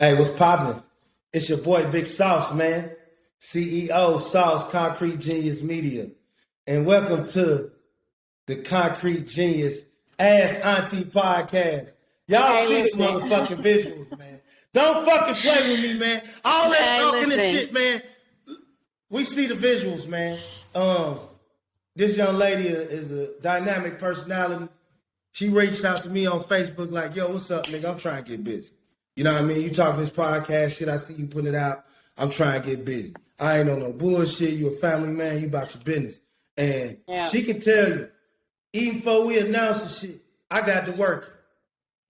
Hey, what's poppin'? It's your boy Big Sauce, man. CEO, Sauce Concrete Genius Media. And welcome to the Concrete Genius Ask Auntie Podcast. Y'all see the motherfucking visuals, man. Don't fucking play with me, man. All that talking and shit, man. We see the visuals, man. This young lady is a dynamic personality. She reached out to me on Facebook like, yo, what's up, nigga? I'm trying to get busy. You know what I mean? You talking this podcast shit, I see you putting it out. I'm trying to get busy. I ain't on no bullshit. You a family man. You about your business. And she can tell you, even before we announce the shit, I got to work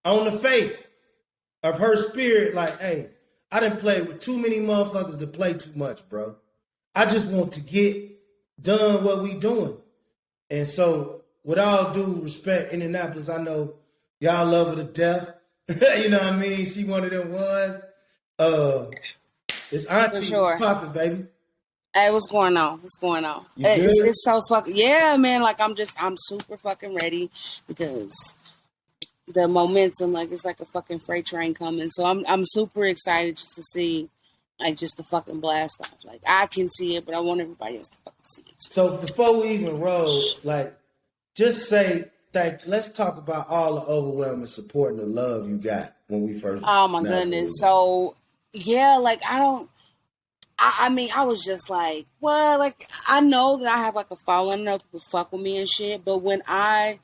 on the faith of her spirit. Like, hey, I done played with too many motherfuckers to play too much, bro. I just want to get done what we doing. And so, with all due respect, Indianapolis, I know y'all love her to death. You know what I mean? She one of them ones. It's Auntie. Sure. It's popping, baby. Hey, what's going on? What's going on? It's so fucking, yeah, man. Like, I'm super fucking ready because the momentum, like, it's like a fucking freight train coming. So I'm super excited just to see, like, just the fucking blast off. Like, I can see it, but I want everybody else to fucking see it too. So before we even roll, like, just say, let's talk about all the overwhelming support and the love you got when we first. Oh my goodness! So yeah, like I mean, I was just like, well, like I know that I have like a following, I know people fuck with me and shit, but when I,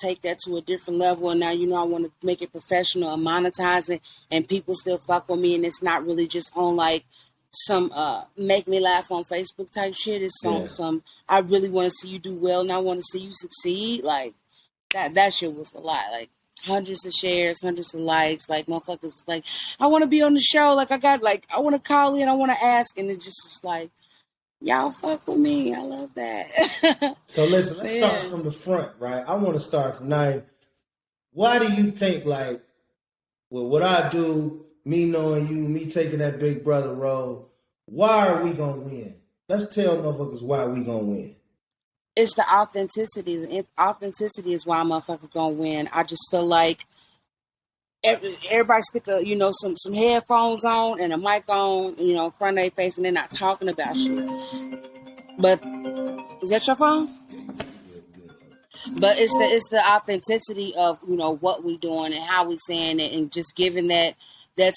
take that to a different level, and now I want to make it professional and monetize it, and people still fuck with me, and it's not really just on like some make me laugh on Facebook type shit. It's some I really want to see you do well and I want to see you succeed. Like that shit was a lot. Like hundreds of shares, hundreds of likes, like motherfuckers like, I want to be on the show. Like I want to call in, I want to ask, and it just was like, y'all fuck with me. I love that. So listen, let's start from the front, right? I want to start from now. Why do you think like, well, what I do, me knowing you, me taking that big brother role, why are we going to win? Let's tell motherfuckers why we going to win. It's the authenticity. The authenticity is why a motherfucker going to win. I just feel like everybody stick some headphones on and a mic on, in front of their face, and they're not talking about shit. But is that your phone? But it's the authenticity of, what we doing and how we saying it and just giving that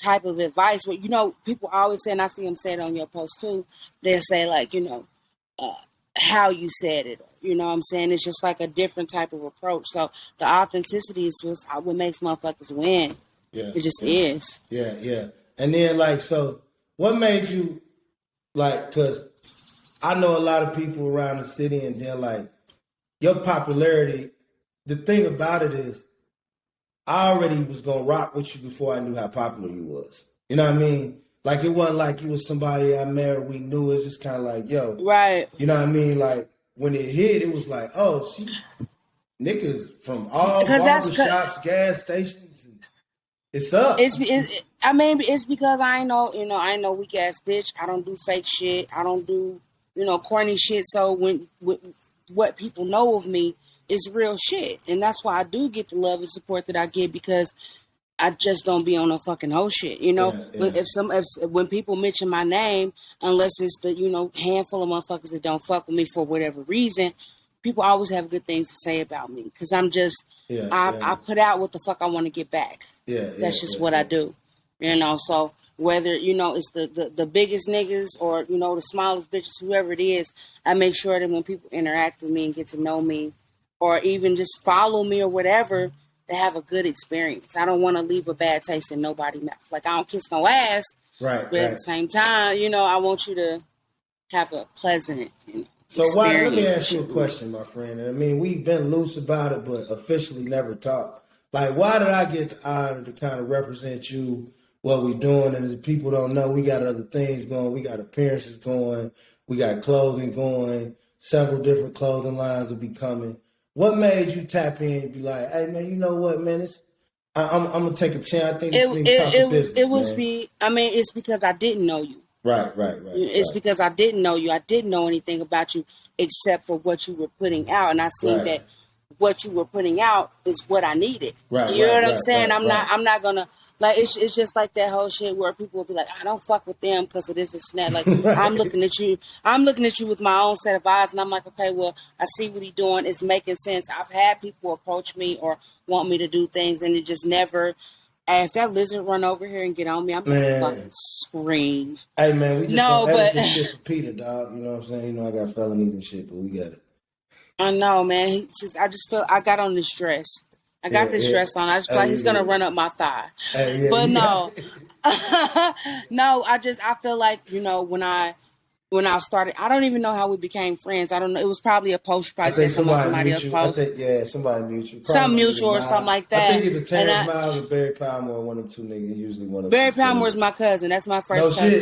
type of advice. But, people always say, and I see them say it on your post too, they'll say like, how you said it. You know what I'm saying? It's just like a different type of approach. So the authenticity is what makes motherfuckers win. Yeah. It just is. Yeah, yeah. And then like, so what made you like, because I know a lot of people around the city and they're like, your popularity, the thing about it is, I already was going to rock with you before I knew how popular you was. You know what I mean? Like, it wasn't like you was somebody I met or we knew. It was just kind of like, yo. Right. You know what I mean? Like, when it hit, it was like, oh, she, niggas from all barbershops, gas stations. It's up. It's because I know weak ass bitch. I don't do fake shit. I don't do, corny shit. So when what people know of me is real shit. And that's why I do get the love and support that I get, because I just don't be on no fucking whole shit, Yeah. But when people mention my name, unless it's the, handful of motherfuckers that don't fuck with me for whatever reason, people always have good things to say about me. Cause I'm just, I put out what the fuck I want to get back. That's just what I do, so whether, it's the biggest niggas or, the smallest bitches, whoever it is, I make sure that when people interact with me and get to know me or even just follow me or whatever, they have a good experience. I don't want to leave a bad taste in nobody's mouth. Like, I don't kiss no ass. Right. But at the same time, I want you to have a pleasant So let me ask you a question, my friend. I mean, we've been loose about it, but officially never talked. Like, why did I get the honor to kind of represent you, what we doing? And if people don't know, we got other things going. We got appearances going. We got clothing going. Several different clothing lines will be coming. What made you tap in and be like, hey, man, you know what, man? I'm going to take a chance. I think this thing talking business, it's because I didn't know you. Right. It's because I didn't know you. I didn't know anything about you except for what you were putting out. And I seen that what you were putting out is what I needed. Right. You know what I'm saying? I'm not going to Like it's just like that whole shit where people will be like, I don't fuck with them because of this and that. Like Right. I'm looking at you with my own set of eyes, and I'm like, okay, well, I see what he's doing. It's making sense. I've had people approach me or want me to do things, and it just never. And if that lizard run over here and get on me, I'm gonna fucking scream. Hey man, we just No, gonna edit but this shit for Peter, dog. You know what I'm saying? You know I got felonies and shit, but we got it. I know, man. I just feel I got on this dress. I got this dress on. I just feel like he's gonna run up my thigh. But no, no. I feel like when I started, I don't even know how we became friends. I don't know. It was probably a post. You probably said somebody else post. I think somebody mutual. Something mutual or something like that. I think either Terrence Miles or Barry Palmer, one of them two niggas. Usually one of them. Barry Palmer is my cousin. That's my first cousin.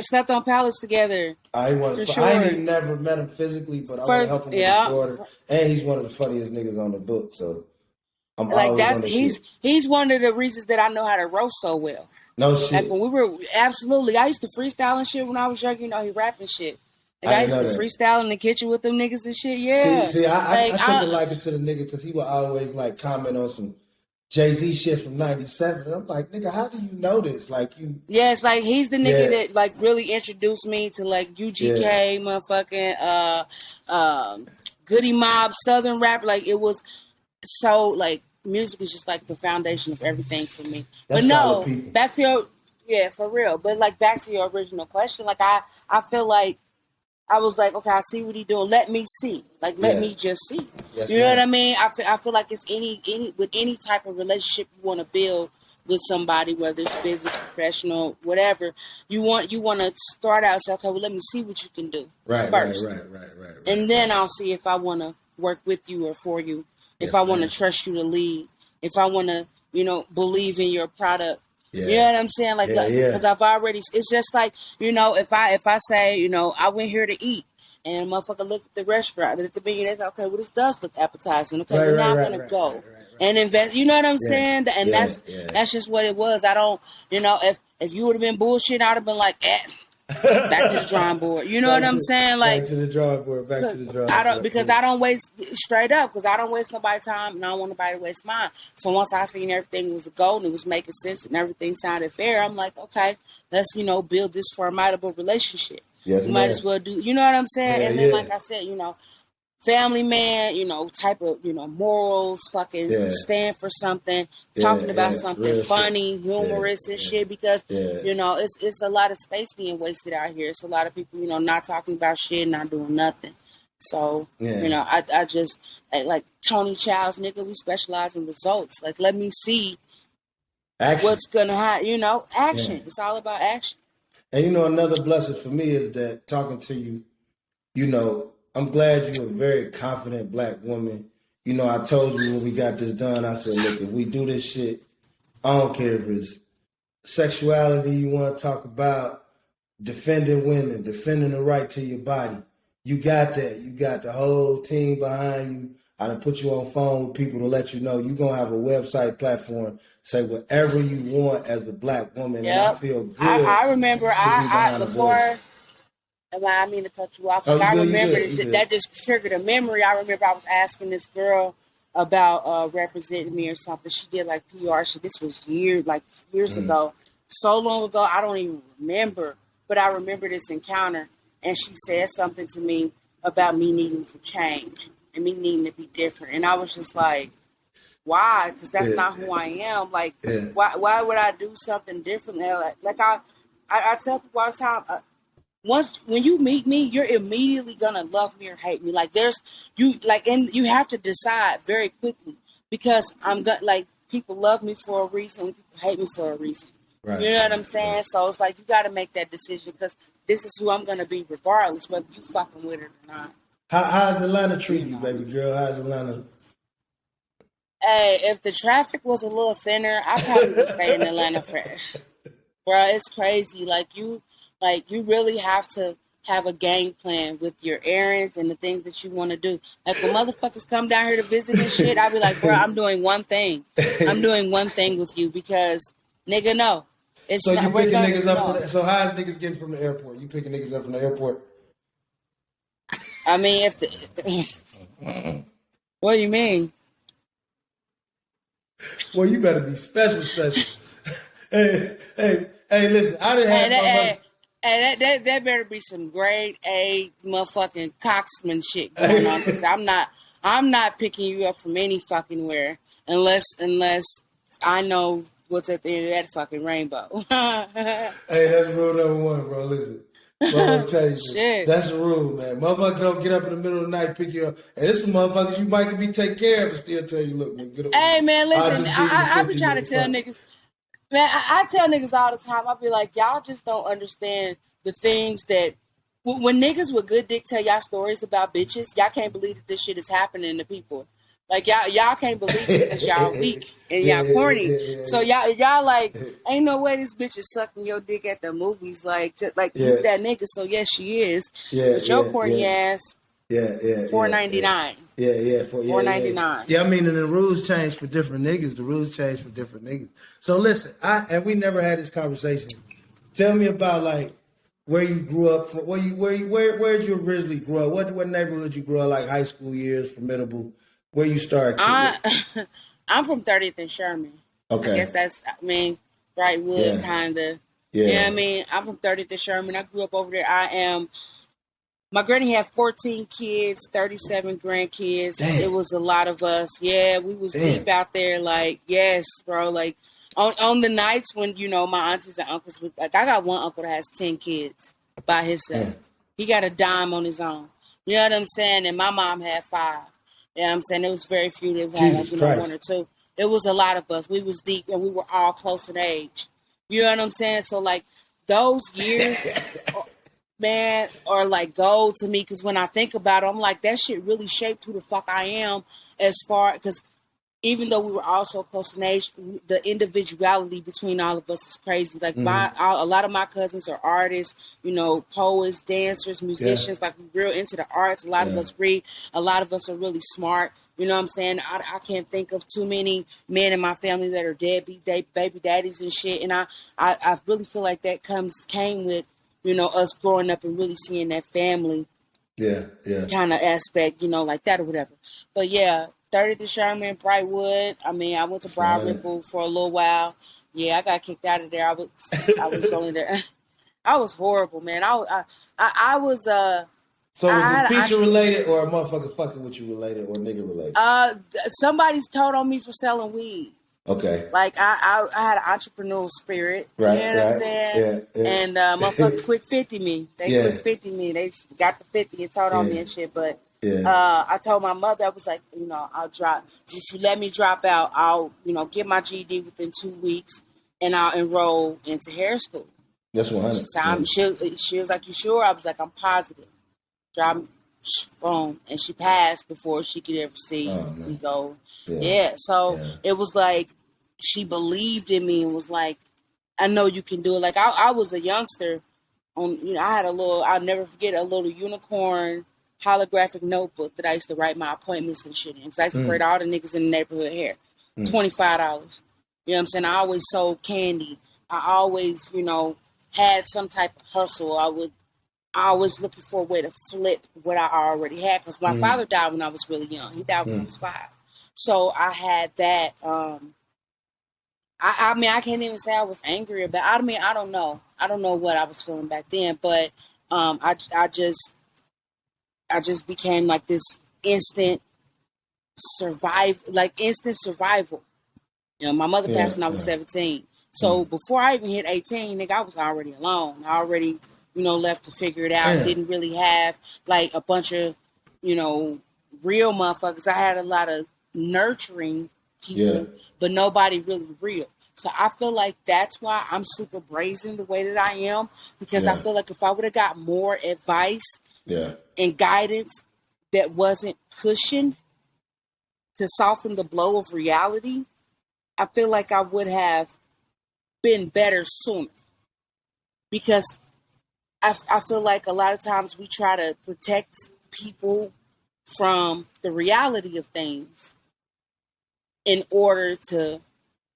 Slept on pallets together. I ain't even never met him physically, but I want to help him with his daughter. And he's one of the funniest niggas on the book. So I'm like he's one of the reasons that I know how to roast so well. No shit. Like when we were I used to freestyle and shit when I was young. He rapping shit. Like I used to freestyle in the kitchen with them niggas and shit. Yeah. See, I took a liking to the nigga because he would always like comment on some Jay-Z shit from '97. And I'm like, nigga, how do you know this? Like you. Yeah, it's like he's the nigga that like really introduced me to like UGK, motherfucking Goody Mob, Southern rap. Like it was so like. Music is just like the foundation of everything for me. That's but no, back to your for real. But like back to your original question, like I feel like I was like, okay, I see what he's doing. Let me see. Like let me just see. Yes, you know what I mean? I feel like it's any with any type of relationship you want to build with somebody, whether it's business, professional, whatever, you want to start out and say, okay, well let me see what you can do first. Right. And then I'll see if I want to work with you or for you. If I want to trust you to lead, if I want to, believe in your product, you know what I'm saying? Like, because I've already, it's just like, if I say, I went here to eat and a motherfucker look at the restaurant, at the menu, they say, okay, well, this does look appetizing. Okay, well, now I'm going to go and invest. You know what I'm saying? And that's just what it was. I don't, if you would have been bullshit, I'd have been like, back to the drawing board. You know what I'm saying? Like back to the drawing board. I don't waste straight up because I don't waste nobody's time and I don't want nobody to waste mine. So once I seen everything was a goal and it was making sense and everything sounded fair, I'm like, okay, let's build this formidable relationship. Yes, you might as well do. You know what I'm saying? And then like I said, family man, type of, morals, fucking stand for something, talking about something funny, humorous and shit, because, it's a lot of space being wasted out here. It's a lot of people, not talking about shit, not doing nothing. So, I just, like Tony Child's, nigga, we specialize in results. Like, let me see what's going to happen, action. It's all about action. And, another blessing for me is that talking to you, I'm glad you're a very confident black woman. I told you when we got this done, I said, look, if we do this shit, I don't care if it's sexuality you want to talk about, defending women, defending the right to your body. You got that. You got the whole team behind you. I done put you on phone with people to let you know you're going to have a website platform, say whatever you want as a black woman. Yep. And I feel good. I remember before... I mean to cut you off. Like, I remember that just triggered a memory. I remember I was asking this girl about representing me or something. She did like PR shit. This was years ago. So long ago, I don't even remember. But I remember this encounter. And she said something to me about me needing to change and me needing to be different. And I was just like, why? Because that's not who I am. Like, why would I do something different? Like I tell people all the time, when you meet me, you're immediately gonna love me or hate me. Like and you have to decide very quickly because people love me for a reason, people hate me for a reason. Right. You know what I'm saying? Right. So it's like you got to make that decision because this is who I'm gonna be, regardless whether you fucking with it or not. How's Atlanta treating you, baby girl? How's Atlanta? Hey, if the traffic was a little thinner, I probably would stay in Atlanta forever. Bro, it's crazy. Like you really have to have a game plan with your errands and the things that you want to do. Like when motherfuckers come down here to visit and shit, I be like, bro, I'm doing one thing. I'm doing one thing with you because, nigga, no. It's so you picking niggas up so how's niggas getting from the airport? You picking niggas up from the airport? I mean, what do you mean? Well, you better be special. Hey, listen, I didn't have my mother. And that better be some grade A motherfucking cocksman shit going on, because I'm not picking you up from any fucking where unless I know what's at the end of that fucking rainbow. Hey, that's rule number one, bro. Listen. Motherfucker tell you, Shit. That's the rule, man. Motherfucker don't get up in the middle of the night, pick you up. And this is motherfuckers you might be taking care of and still tell you, look, man, get up. Hey, man, listen, I be trying to tell niggas, man, I tell niggas all the time, I be like, y'all just don't understand the things that, when niggas with good dick tell y'all stories about bitches, y'all can't believe that this shit is happening to people. Like, y'all can't believe it because y'all weak and y'all corny. Yeah. So y'all like, ain't no way this bitch is sucking your dick at the movies. Like, he's that nigga. So yes, she is. Yeah, but your corny ass. Yeah. $4.99. Yeah. $4.99. Yeah, I mean, and the rules change for different niggas. The rules change for different niggas. So listen, and we never had this conversation. Tell me about like where you grew up. Where'd you originally grow up? What neighborhood you grew up? Like high school years, formidable. Where you started? I'm from 30th and Sherman. Okay. I guess that's, Brightwood, kind of. Yeah. You know what I mean? I'm from 30th and Sherman. I grew up over there. My granny had 14 kids, 37 grandkids. Damn. It was a lot of us. Yeah, we was deep out there. Like, yes, bro. Like, on the nights when, you know, my aunties and uncles, like, I got one uncle that has 10 kids by himself. He got a dime on his own. You know what I'm saying? And my mom had 5. You know what I'm saying? There was very few that had like, 1 or 2. It was a lot of us. We was deep and we were all close in age. You know what I'm saying? So like those years, man, are like gold to me, because when I think about it, I'm like, that shit really shaped who the fuck I am, as far, because even though we were all so close in age, the individuality between all of us is crazy. Like a lot of my cousins are artists, you know, poets, dancers, musicians. Like, we're real into the arts. A lot of us read. A lot of us are really smart. You know what I'm saying? I can't think of too many men in my family that are deadbeat baby daddies and shit. And I really feel like that came with, you know, us growing up and really seeing that family kind of aspect, you know, like that or whatever. But yeah, 30th and Sherman, Brightwood. I mean, I went to Broad Ripple for a little while. Yeah, I got kicked out of there. I was only there. I was horrible, man. I was. So was it teacher related, or a motherfucker fucking with you related, or nigga related? Somebody's told on me for selling weed. Okay. Like I had an entrepreneurial spirit. Right. You know what I'm saying? Yeah. And motherfucker quick 50 me. They quick 50 me. They got the 50 and told on me and shit, but. I told my mother, I was like, you know, if you let me drop out, I'll, you know, get my GED within 2 weeks and I'll enroll into hair school. That's 100. She was like, you sure? I was like, I'm positive. Boom. And she passed before she could ever see me go. So it was like, she believed in me and was like, I know you can do it. Like, I was a youngster I had I'll never forget, a little unicorn holographic notebook that I used to write my appointments and shit in, because I used to braid all the niggas in the neighborhood hair. $25. You know what I'm saying? I always sold candy. I always, you know, had some type of hustle. I was looking for a way to flip what I already had, because my father died when I was really young. He died when I was 5. So I had that. I mean, I can't even say I was angry about. I mean, I don't know. I don't know what I was feeling back then, but I just became like this instant survival. You know, my mother passed when I was 17. So before I even hit 18, nigga, I was already alone. I already, you know, left to figure it out. Didn't really have like a bunch of, you know, real motherfuckers. I had a lot of nurturing people, but nobody really real. So I feel like that's why I'm super brazen the way that I am, because I feel like if I would have got more advice and guidance that wasn't cushioned to soften the blow of reality, I feel like I would have been better sooner. Because I feel like a lot of times we try to protect people from the reality of things in order to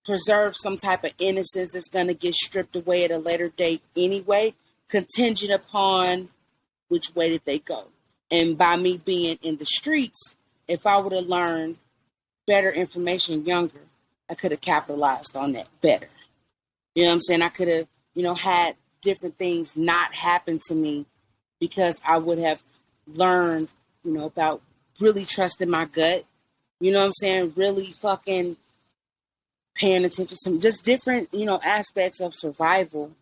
preserve some type of innocence that's going to get stripped away at a later date anyway, contingent upon which way did they go. And by me being in the streets, if I would have learned better information younger, I could have capitalized on that better. You know what I'm saying? I could have, had different things not happen to me because I would have learned, about really trusting my gut. You know what I'm saying? Really fucking paying attention to some just different, aspects of survival.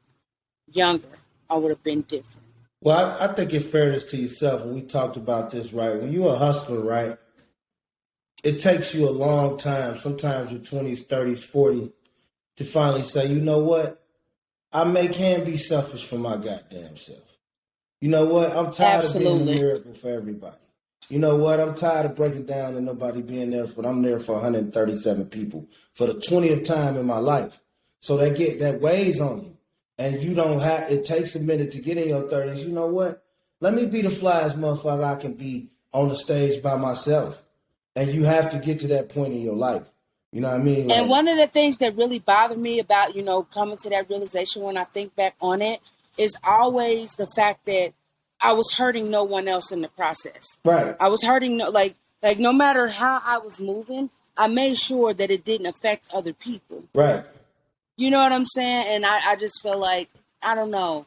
Younger, I would have been different. Well, I think in fairness to yourself, and we talked about this, right? When you're a hustler, right, it takes you a long time, sometimes your 20s, 30s, 40s, to finally say, you know what? Can be selfish for my goddamn self. You know what? I'm tired of being a miracle for everybody. You know what? I'm tired of breaking down and nobody being there, but I'm there for 137 people for the 20th time in my life. So that weighs on you. And it takes a minute to get in your 30s. You know what? Let me be the flyest motherfucker I can be on the stage by myself. And you have to get to that point in your life. You know what I mean? And one of the things that really bothered me about, coming to that realization when I think back on it is always the fact that I was hurting no one else in the process. Right. I was hurting, no matter how I was moving, I made sure that it didn't affect other people. Right. You know what I'm saying? And I just feel like, I don't know.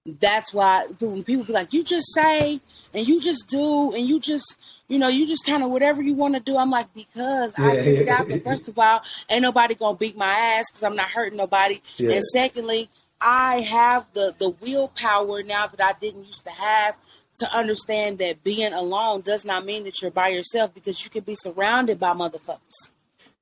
That's why when people be like, you just say and you just do and you just, you just kind of whatever you want to do. I'm like, because I figured out that first of all, ain't nobody going to beat my ass because I'm not hurting nobody. Yeah. And secondly, I have the willpower now that I didn't used to have to understand that being alone does not mean that you're by yourself because you can be surrounded by motherfuckers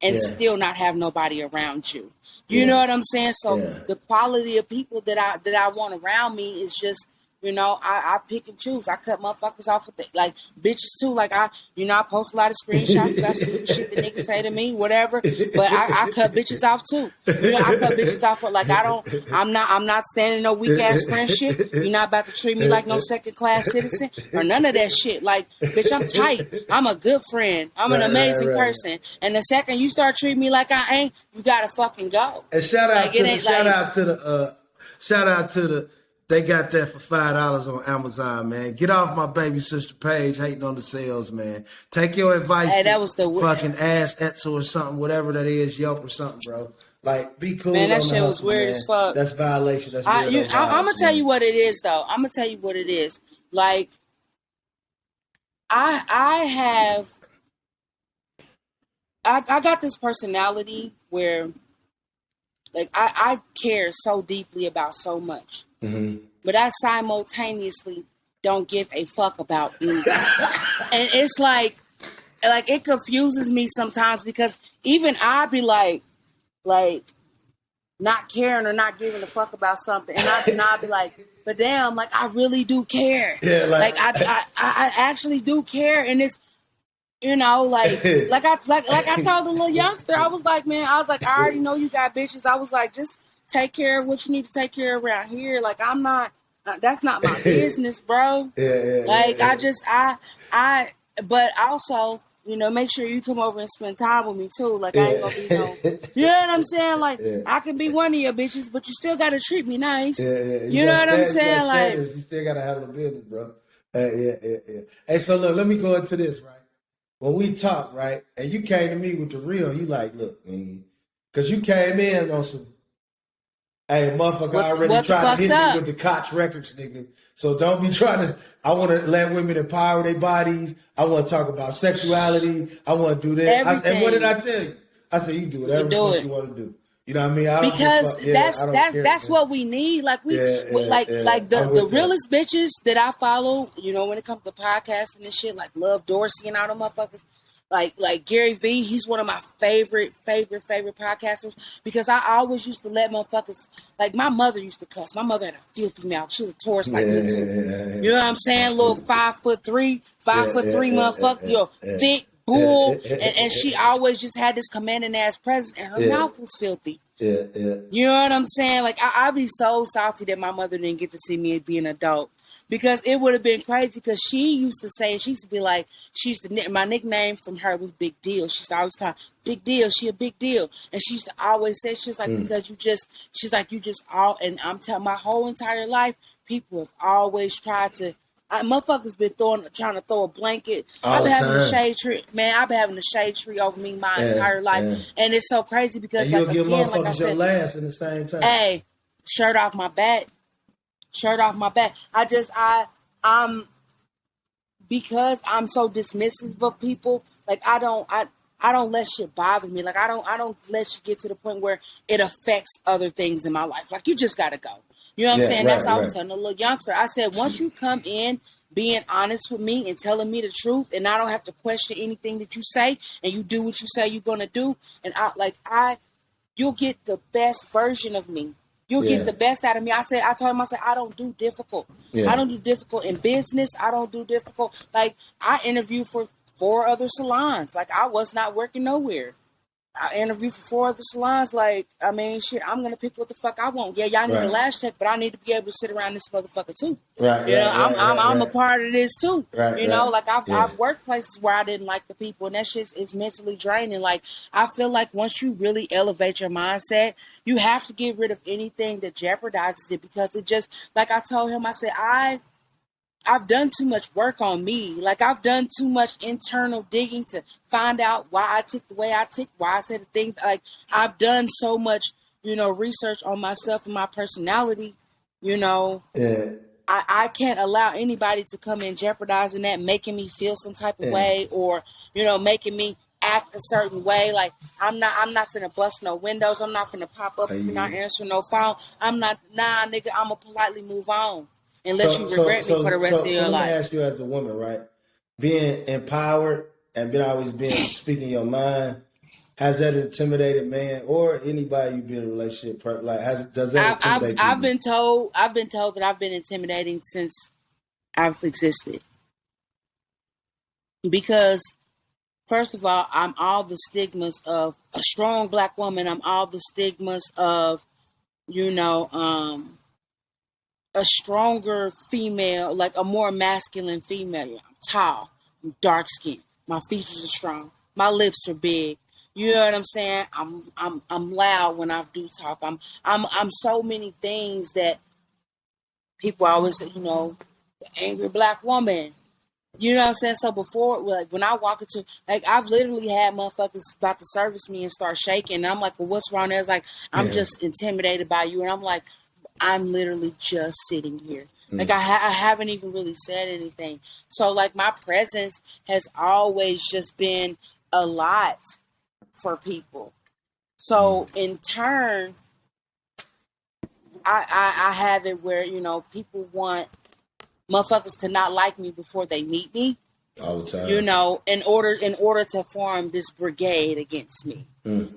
and still not have nobody around you. You know what I'm saying? So the quality of people that I want around me is just, I pick and choose. I cut motherfuckers off with like bitches too. Like I post a lot of screenshots about some shit that niggas say to me, whatever. But I cut bitches off too. I cut bitches off for like I'm not standing no weak ass friendship. You're not about to treat me like no second class citizen or none of that shit. Like, bitch, I'm tight. I'm a good friend. I'm an amazing person. And the second you start treating me like I ain't, you gotta fucking go. And shout out to the they got that for $5 on Amazon, man. Get off my baby sister page hating on the sales, man. Take your advice. Hey, that was the fucking Ask Etzel or something, whatever that is, Yelp or something, bro. Like, be cool. Man, that shit was weird as fuck. That's violation. That's I'm gonna tell you what it is, though. I'm gonna tell you what it is. Like, I got this personality where, like, I care so deeply about so much. Mm-hmm. But I simultaneously don't give a fuck about anything. And it's like it confuses me sometimes because even I'd be like not caring or not giving a fuck about something. And I'd be like, but damn, like I really do care. Yeah, like I actually do care. And it's, like I told the little youngster, I was like, I already know you got bitches. I was like, just take care of what you need to take care of around here. Like, I'm not, that's not my business, bro. But also, make sure you come over and spend time with me too. Like, I ain't gonna be no, you know what I'm saying? Like, I can be one of your bitches, but you still gotta treat me nice. You know what I'm saying? Like, you still gotta handle business, bro. Hey, so look, let me go into this, right? When we talk, right, and you came to me with the real, you like, look, because you came in on some, hey, motherfucker, I already tried to hit me with the Koch records, nigga. So don't be trying to, I want to let women empower their bodies. I want to talk about sexuality. I want to do that. And what did I tell you? I said, you do whatever you want to do. You know what I mean? Because that's what we need. Like the realest bitches that I follow, when it comes to podcasting and shit, like Love Dorsey and all them motherfuckers. Like Gary V, he's one of my favorite podcasters because I always used to let motherfuckers, like my mother used to cuss. My mother had a filthy mouth. She was a Taurus like me too. You know what I'm saying? Little 5'3" motherfucker, thick bull. And she always just had this commanding ass presence and her mouth was filthy. You know what I'm saying? Like I'd be so salty that my mother didn't get to see me be an adult. Because it would have been crazy because she used to say, she used to be like, my nickname from her was Big Deal. She used to always call Big Deal. She a big deal. And she used to always say, she was like, because she's like, you just all, and I'm telling my whole entire life, people have always tried to Motherfuckers been trying to throw a blanket. All I've been the having a time. shade tree, man. I've been having a shade tree over me my entire life, and it's so crazy because, And you'll like, give again, motherfuckers like I said, your last in the same time. hey, shirt off my back. I'm because I'm so dismissive of people. Like, I don't let shit bother me. Like, I don't let shit get to the point where it affects other things in my life. Like, you just gotta go. You know what I'm saying? That's all I was telling a little youngster. I said, once you come in being honest with me and telling me the truth, and I don't have to question anything that you say, and you do what you say you're gonna do, and you'll get the best version of me. You'll get the best out of me. I told him, I don't do difficult. I don't do difficult in business. I don't do difficult. Like, I interviewed for 4 other salons. Like, I was not working nowhere. I interviewed for 4 other salons. Like, I mean, shit, I'm going to pick what the fuck I want. Yeah, y'all need a lash tech, but I need to be able to sit around this motherfucker too. I'm a part of this too. Like, I've worked places where I didn't like the people, and that shit is mentally draining. Like, I feel like once you really elevate your mindset, you have to get rid of anything that jeopardizes it, because it just, like I told him, I said, I've done too much work on me. Like, I've done too much internal digging to find out why I tick the way I tick, why I said the thing. Like, I've done so much, research on myself and my personality, I can't allow anybody to come in jeopardizing that, making me feel some type of way, or, making me act a certain way. Like, I'm not finna bust no windows. I'm not finna pop up if you're not answering no phone. Nigga, I'ma politely move on. Unless you regret me for the rest of your life. Let me ask you, as a woman, right? Being empowered and always speaking your mind, has that intimidated man or anybody you've been in a relationship? Does that intimidate you? I've been told that I've been intimidating since I've existed. Because, first of all, I'm all the stigmas of a strong black woman. I'm all the stigmas of, a stronger female, like a more masculine female. I'm tall, I'm dark skinned, my features are strong, my lips are big. You know what I'm saying? I'm loud when I do talk. I'm so many things that people always say, the angry black woman. You know what I'm saying? So before, like, when I walk into, like, I've literally had motherfuckers about to service me and start shaking. And I'm like, well, what's wrong? There's like, I'm just intimidated by you. And I'm like, I'm literally just sitting here. Like, I haven't even really said anything. So, like, my presence has always just been a lot for people. So, in turn, I have it where, people want motherfuckers to not like me before they meet me. All the time. In order to form this brigade against me. And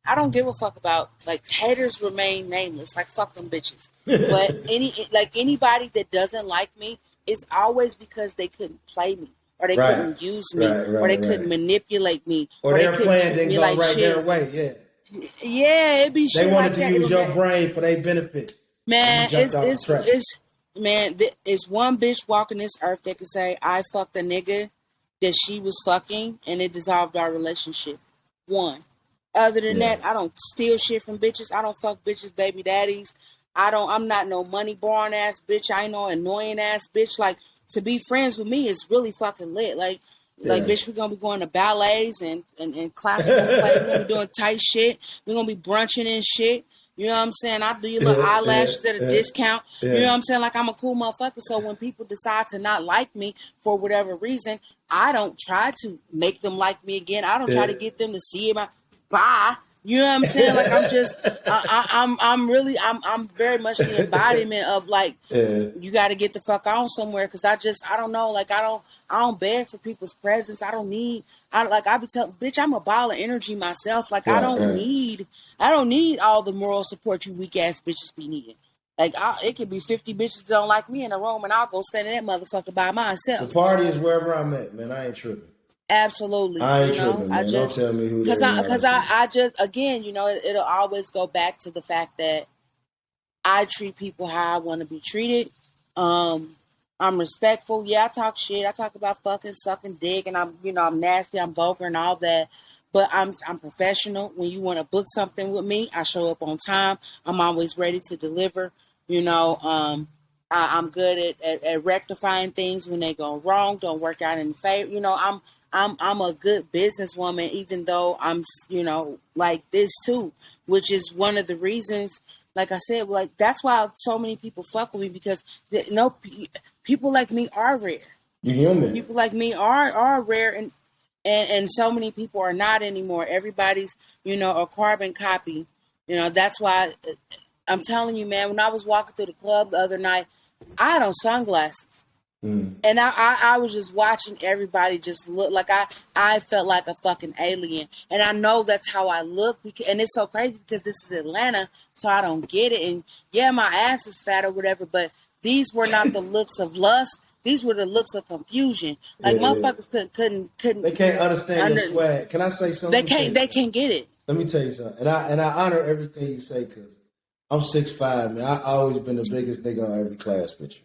I don't give a fuck about, like, haters remain nameless. Like, fuck them bitches. But anybody that doesn't like me, it's always because they couldn't play me, or they couldn't use me, or they couldn't manipulate me, or their plan didn't go right their way. Yeah, it'd be shit. They wanted to use your brain for their benefit. Man, it's one bitch walking this earth that could say, I fucked a nigga that she was fucking, and it dissolved our relationship. One. Other than that, I don't steal shit from bitches. I don't fuck bitches, baby daddies. I'm not no money born ass bitch. I ain't no annoying ass bitch. Like, to be friends with me is really fucking lit. Like, bitch, we're gonna be going to ballets and classical play. We're gonna be doing tight shit. We're gonna be brunching and shit. You know what I'm saying? I do your little eyelashes at a discount. You know what I'm saying? Like, I'm a cool motherfucker. So when people decide to not like me for whatever reason, I don't try to make them like me again. I don't try to get them to see my bye. You know what I'm saying? Like, I'm just, I'm very much the embodiment of, like, you got to get the fuck on somewhere. Cause I don't know. Like, I don't beg for people's presence. I be telling, bitch, I'm a ball of energy myself. Like, I don't need all the moral support you weak ass bitches be needing. Like, it could be 50 bitches that don't like me in a room, and I'll go stand in that motherfucker by myself. The party is wherever I'm at, man. I ain't tripping. Absolutely. I ain't tripping, man. Don't tell me who that is. Because I just, again, it'll always go back to the fact that I treat people how I want to be treated. I'm respectful. Yeah, I talk shit. I talk about fucking, sucking dick, and I'm nasty, I'm vulgar and all that. But I'm professional. When you want to book something with me, I show up on time. I'm always ready to deliver. I'm good at rectifying things when they go wrong, don't work out in favor. You know, I'm a good businesswoman, even though I'm, you know, like this too, which is one of the reasons. Like I said, like that's why so many people fuck with me because people like me are rare. You're human. People like me are rare, and so many people are not anymore. Everybody's, you know, a carbon copy. You know, that's why I'm telling you, man. When I was walking through the club the other night, I had on sunglasses. And I was just watching everybody just look like I felt like a fucking alien. And I know that's how I look. And it's so crazy because this is Atlanta, so I don't get it. And yeah, my ass is fat or whatever, but these were not the looks of lust. These were the looks of confusion. Like motherfuckers couldn't. They can't understand your swag. Can I say something? They can't get it. Let me tell you something. And I honor everything you say because I'm 6'5", man. I always been the biggest nigga on every class picture.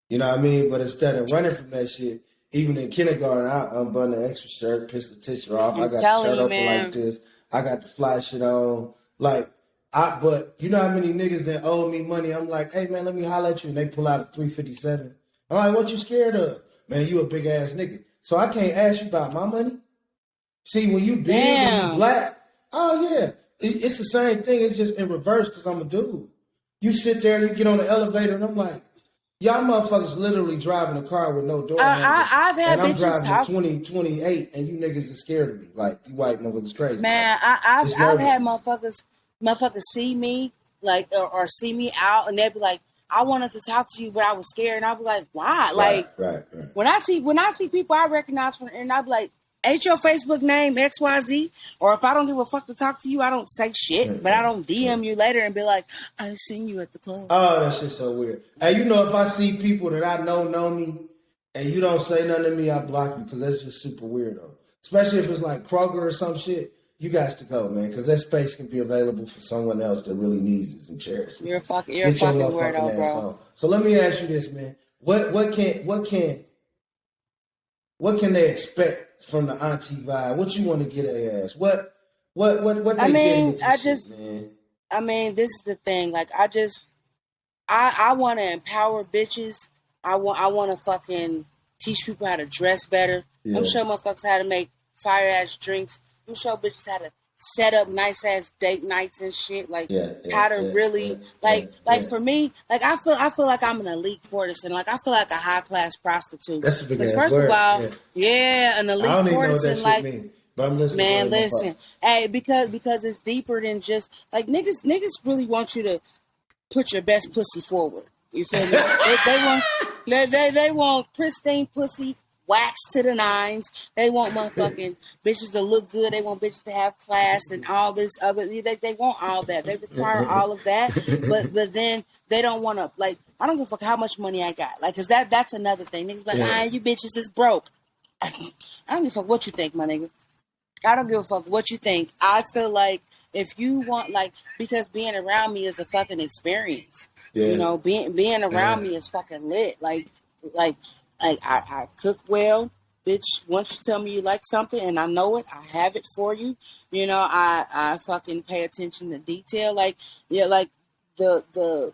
You know what I mean? But instead of running from that shit, even in kindergarten, I unbutton the extra shirt, piss the tissue off. I got the shirt open like this. I got the fly shit on. But you know how many niggas that owe me money? I'm like, hey man, let me holler at you. And they pull out a 357. I'm like, what you scared of? Man, you a big ass nigga. So I can't ask you about my money. See, when you big, when you black, oh yeah. It's the same thing. It's just in reverse because I'm a dude. You sit there, you get on the elevator, and I'm like, y'all motherfuckers literally driving a car with no door handle. I've had and bitches I'm driving 2028, and you niggas are scared of me. Like, you white motherfuckers crazy. Man, I've had motherfuckers see me, like, or see me out, and they'd be like, I wanted to talk to you, but I was scared. And I'd be like, why? Right. When I see people I recognize, and I'd be like, ain't your Facebook name XYZ? Or if I don't give a fuck to talk to you, I don't say shit, but I don't DM you later and be like, I seen you at the club. Oh, that shit's so weird. Hey, you know, if I see people that I know me, and you don't say nothing to me, I block you because that's just super weird, though. Especially if it's like Kroger or some shit. You guys to go, man, because that space can be available for someone else that really needs it and cherishes it. You're a fucking weirdo, bro. So let me ask you this, man. What can they expect from the auntie vibe? What you want to get their ass? What they getting with this shit, man? I mean, this is the thing. Like, I want to empower bitches. I want to fucking teach people how to dress better. Yeah. I'm showing motherfuckers how to make fire ass drinks. I'm showing bitches how to set up nice ass date nights and shit. Like how to really for me, like I feel like I'm an elite courtesan. Like I feel like a high class prostitute. That's a big ass first word. of all, an elite I don't even courtesan. know what that like, shit mean, but I'm listening. Man, listen, hey, because it's deeper than just like niggas really want you to put your best pussy forward. You feel me? they want pristine pussy. Wax to the nines. They want motherfucking bitches to look good. They want bitches to have class and all this other. They want all that. They require all of that. But then they don't want to, like, I don't give a fuck how much money I got. Like, cause that's another thing. Niggas like, you bitches is broke. I don't give a fuck what you think, my nigga. I don't give a fuck what you think. I feel like if you want, like, because being around me is a fucking experience. Yeah. You know, being around me is fucking lit. Like I cook well, bitch. Once you tell me you like something and I know it, I have it for you. You know, I fucking pay attention to detail. Like, yeah, like the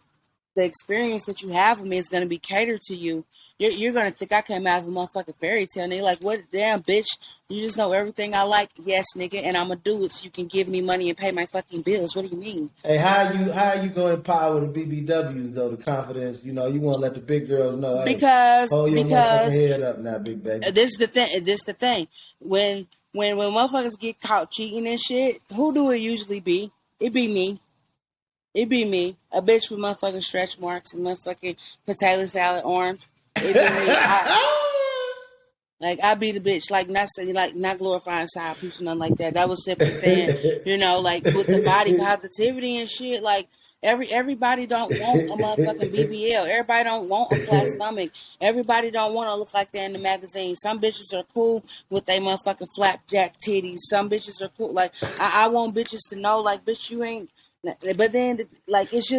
experience that you have with me is going to be catered to you. You're going to think I came out of a motherfucking fairy tale. And they're like, what, damn, bitch, you just know everything I like. Yes, nigga, and I'm going to do it so you can give me money and pay my fucking bills. What do you mean? Hey, how are you going to empower the BBWs, though, the confidence? You know, you want to let the big girls know, hey, hold your motherfucking head up now, big baby. This is the thing. When motherfuckers get caught cheating and shit, who do it usually be? It be me. It be me. A bitch with motherfucking stretch marks and motherfucking potato salad arms. It be me. I be the bitch, like not glorifying side piece or nothing like that. That was simply saying, you know, like with the body positivity and shit, like everybody don't want a motherfucking BBL. Everybody don't want a flat stomach. Everybody don't want to look like they're in the magazine. Some bitches are cool with they motherfucking flapjack titties. Some bitches are cool. Like I want bitches to know, like, bitch, you ain't. But then, like, it's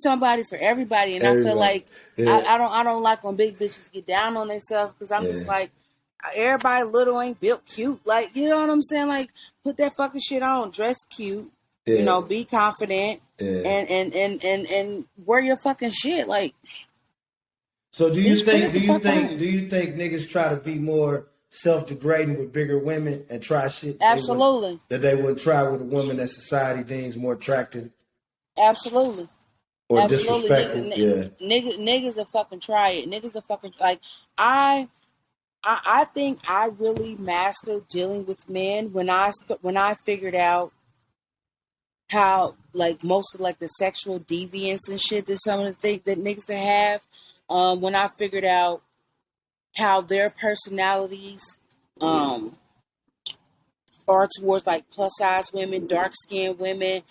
somebody for everybody, and I feel like I don't like when big bitches get down on themselves because I'm just like, everybody little ain't built cute. Like, you know what I'm saying? Like, put that fucking shit on, dress cute, You know, be confident Yeah. and wear your fucking shit. Like, so do you think niggas try to be more self-degrading with bigger women and try shit absolutely that they wouldn't try with a woman that society deems more attractive? Absolutely. Or absolutely. disrespectful? Niggas will fucking try it. Niggas will fucking like I think I really mastered dealing with men when I figured out how like most of like the sexual deviance and shit that some of the things that niggas that have. When I figured out how their personalities are towards like plus size women, dark skinned women,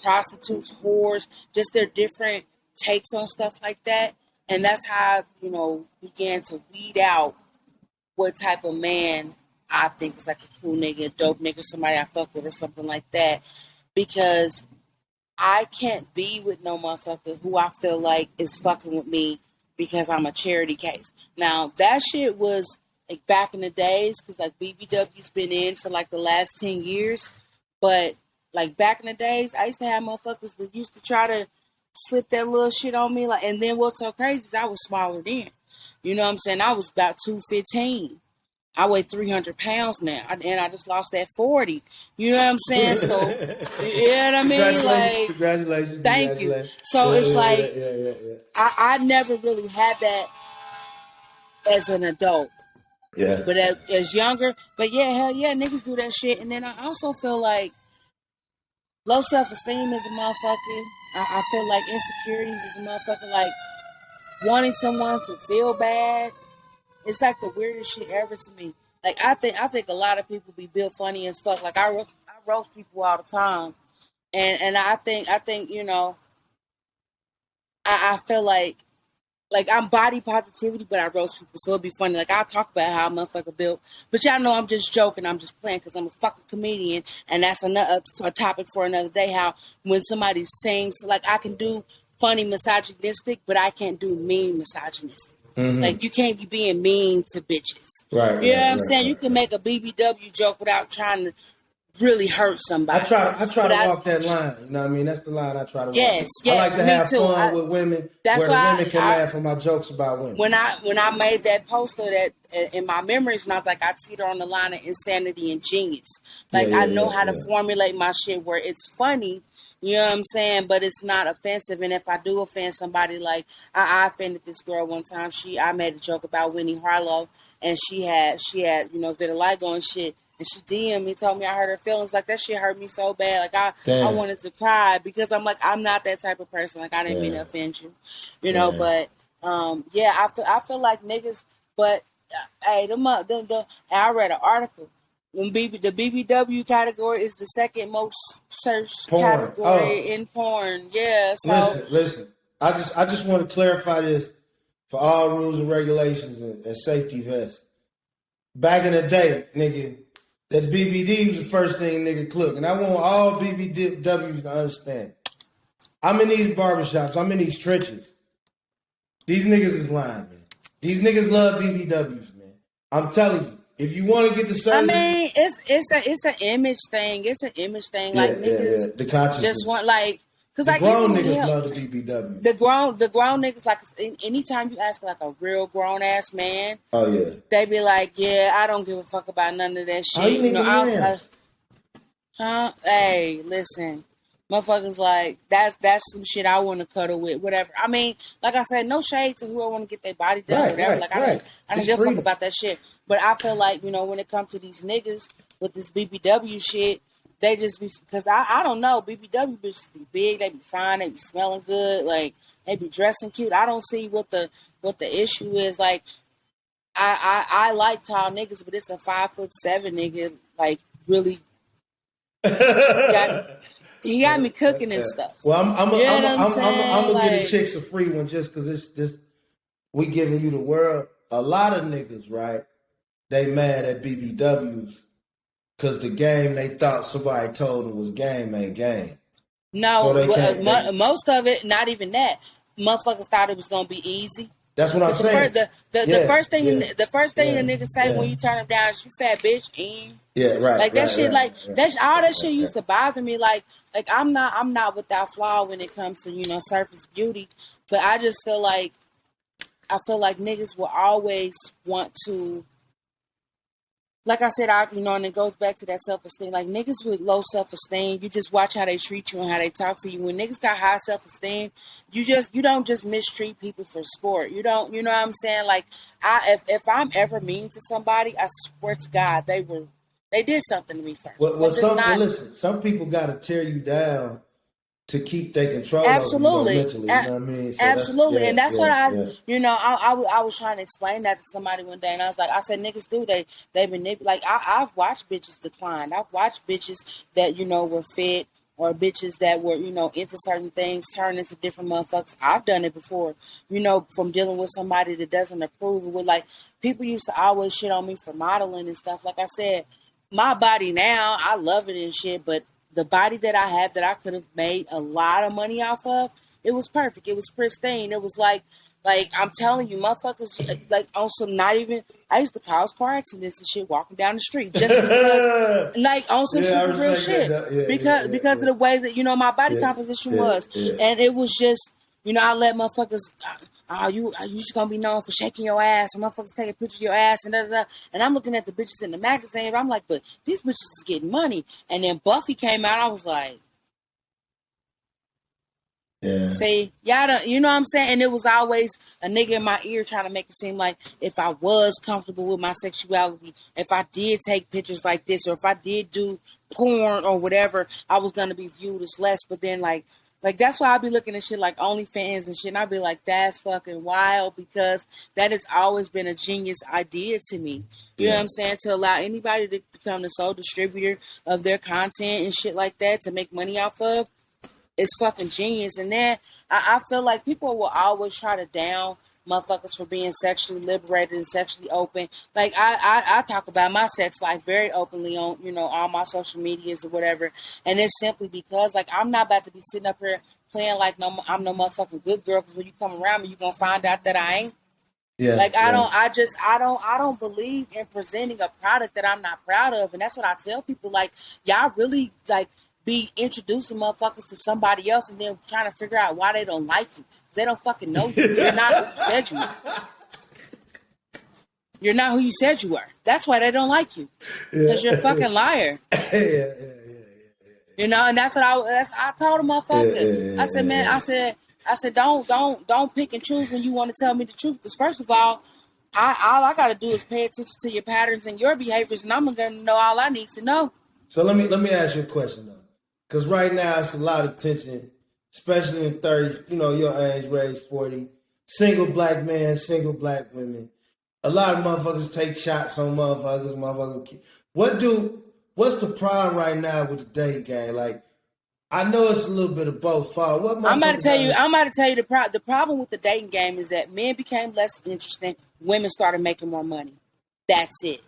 prostitutes, whores, just their different takes on stuff like that. And that's how I, began to weed out what type of man I think is like a cool nigga, a dope nigga, somebody I fuck with or something like that. Because I can't be with no motherfucker who I feel like is fucking with me because I'm a charity case. Now, that shit was like back in the days because like BBW's been in for like the last 10 years. But like back in the days, I used to have motherfuckers that used to try to slip that little shit on me. Like, and then what's so crazy is I was smaller then. You know what I'm saying? I was about 215. I weigh 300 pounds now, and I just lost that 40. You know what I'm saying? So, you know what I mean? Like, congratulations. Thank you. So it's like, I never really had that as an adult. Yeah. But as younger, but yeah, hell yeah, niggas do that shit. And then I also feel like low self-esteem is a motherfucker. I feel like insecurities is a motherfucker. Like, wanting someone to feel bad. It's like the weirdest shit ever to me. Like I think a lot of people be built funny as fuck. Like I roast people all the time, and I think I feel like I'm body positivity, but I roast people, so it'd be funny. Like I talk about how a motherfucker built, but y'all know I'm just joking. I'm just playing because I'm a fucking comedian, and that's a topic for another day. How when somebody sings, like I can do funny misogynistic, but I can't do mean misogynistic. Mm-hmm. Like, you can't be being mean to bitches. Right. You know what I'm saying? You can make a BBW joke without trying to really hurt somebody. I try to walk that line. You know what I mean? That's the line I try to walk. Yes. I like to have fun with women where the women can laugh at my jokes about women. When I made that poster that in my memories, and I was like, I teeter on the line of insanity and genius. Like, I know how to formulate my shit where it's funny. You know what I'm saying? But it's not offensive. And if I do offend somebody, like I offended this girl one time. I made a joke about Winnie Harlow, and she had vitiligo and shit. And she DM'd me, told me I hurt her feelings. Like that shit hurt me so bad. Like I wanted to cry because I'm like, I'm not that type of person. Like I didn't mean to offend you, you know. But I feel like niggas. But hey, I read an article. The BBW category is the second most searched category in porn. Yeah. So listen. I just want to clarify this for all rules and regulations and safety vests. Back in the day, nigga, that BBD was the first thing nigga clicked, and I want all BBWs to understand. I'm in these barbershops. I'm in these trenches. These niggas is lying, man. These niggas love BBWs, man. I'm telling you. If you want to get the service, I mean, it's an image thing. It's an image thing. Like niggas the consciousness. just want because the grown niggas love the BBW. The grown niggas like anytime you ask like a real grown ass man, oh yeah, they be like, yeah, I don't give a fuck about none of that shit. You know, hey, listen. Motherfuckers like that's some shit I want to cuddle with, whatever. I mean, like I said, no shade to who I want to get their body done, whatever. I don't give a fuck about that shit. But I feel like when it comes to these niggas with this BBW shit, they just be because I don't know, BBW bitches be big, they be fine, they be smelling good, like they be dressing cute. I don't see what the issue is. Like I like tall niggas, but it's a 5'7" nigga, like really. He got me cooking and stuff. Well, I'm gonna get the chicks a free one just because it's just we giving you the world. A lot of niggas, right? They mad at BBWs because the game they thought somebody told them was game ain't game. No, most of it, not even that. Motherfuckers thought it was gonna be easy. That's what I'm saying. The first thing a nigga say when you turn him down is you fat bitch. And like that shit, that's all that shit used to bother me. Like I'm not without flaw when it comes to surface beauty, but I just feel like niggas will always want to. Like I said, and it goes back to that self-esteem. Like, niggas with low self-esteem, you just watch how they treat you and how they talk to you. When niggas got high self-esteem, you don't just mistreat people for sport. You don't, you know what I'm saying? Like, if I'm ever mean to somebody, I swear to God, they did something to me first. Listen, some people got to tear you down to keep their control over you mentally, you know what I mean? So absolutely, and that's what I was trying to explain that to somebody one day, and I said niggas do they manipulate. Like I've watched bitches decline. I've watched bitches that were fit, or bitches that were into certain things turn into different motherfuckers. I've done it before, from dealing with somebody that doesn't approve. With like people used to always shit on me for modeling and stuff. Like I said, my body now, I love it and shit, but the body that I had that I could have made a lot of money off of, it was perfect. It was pristine. It was like I'm telling you, motherfuckers, like on some not even, I used to cause car accidents and shit walking down the street just because, like on some super real shit. Because of the way that, my body composition was. And it was just, I let motherfuckers, you just gonna be known for shaking your ass, and motherfuckers taking pictures of your ass, and da. And I'm looking at the bitches in the magazine, and I'm like, but these bitches is getting money. And then Buffy came out, I was like, see, y'all don't, you know what I'm saying? And it was always a nigga in my ear trying to make it seem like if I was comfortable with my sexuality, if I did take pictures like this, or if I did do porn or whatever, I was gonna be viewed as less. But then like that's why I be looking at shit like OnlyFans and shit, and I be like, that's fucking wild, because that has always been a genius idea to me. You know what I'm saying? To allow anybody to become the sole distributor of their content and shit like that to make money off of, it's fucking genius. And then I feel like people will always try to down motherfuckers for being sexually liberated and sexually open. Like I talk about my sex life very openly on all my social medias or whatever, and it's simply because like I'm not about to be sitting up here playing like I'm no motherfucking good girl, because when you come around me you're gonna find out that I ain't. I don't believe in presenting a product that I'm not proud of, and that's what I tell people. Like, y'all really like be introducing motherfuckers to somebody else and then trying to figure out why they don't like you. They don't fucking know you. You're not who you said you were. You're not who you said you were. That's why they don't like you. Because you're a fucking liar. And that's what I told a motherfucker. I said, man, I said, don't pick and choose when you want to tell me the truth. Because first of all I got to do is pay attention to your patterns and your behaviors, and I'm going to know all I need to know. So let me ask you a question though, because right now it's a lot of tension, especially in 30, your age range, 40, single black men, single black women. A lot of motherfuckers take shots on motherfuckers. What's the problem right now with the dating game? Like, I know it's a little bit of both. I'm about to tell you the problem with the dating game is that men became less interesting. Women started making more money. That's it.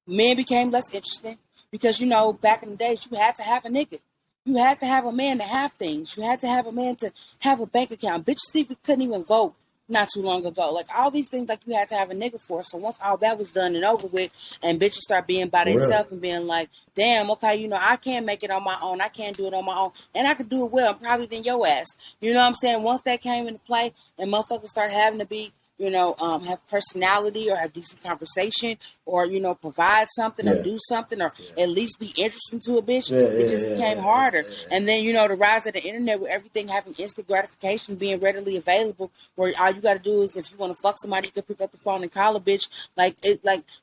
Men became less interesting because, back in the days, you had to have a nigga. You had to have a man to have things. You had to have a man to have a bank account. Bitches even couldn't even vote not too long ago. Like, all these things, like, you had to have a nigga for. So once all that was done and over with, and bitches start being by themselves and being like, damn, okay, I can't make it on my own. I can't do it on my own. And I could do it well. I'm probably than your ass. You know what I'm saying? Once that came into play and motherfuckers start having to be, have personality or have decent conversation or, provide something or do something or at least be interesting to a bitch, it just became harder. And then, the rise of the internet with everything having instant gratification being readily available, where all you got to do is if you want to fuck somebody, you can pick up the phone and call a bitch. Like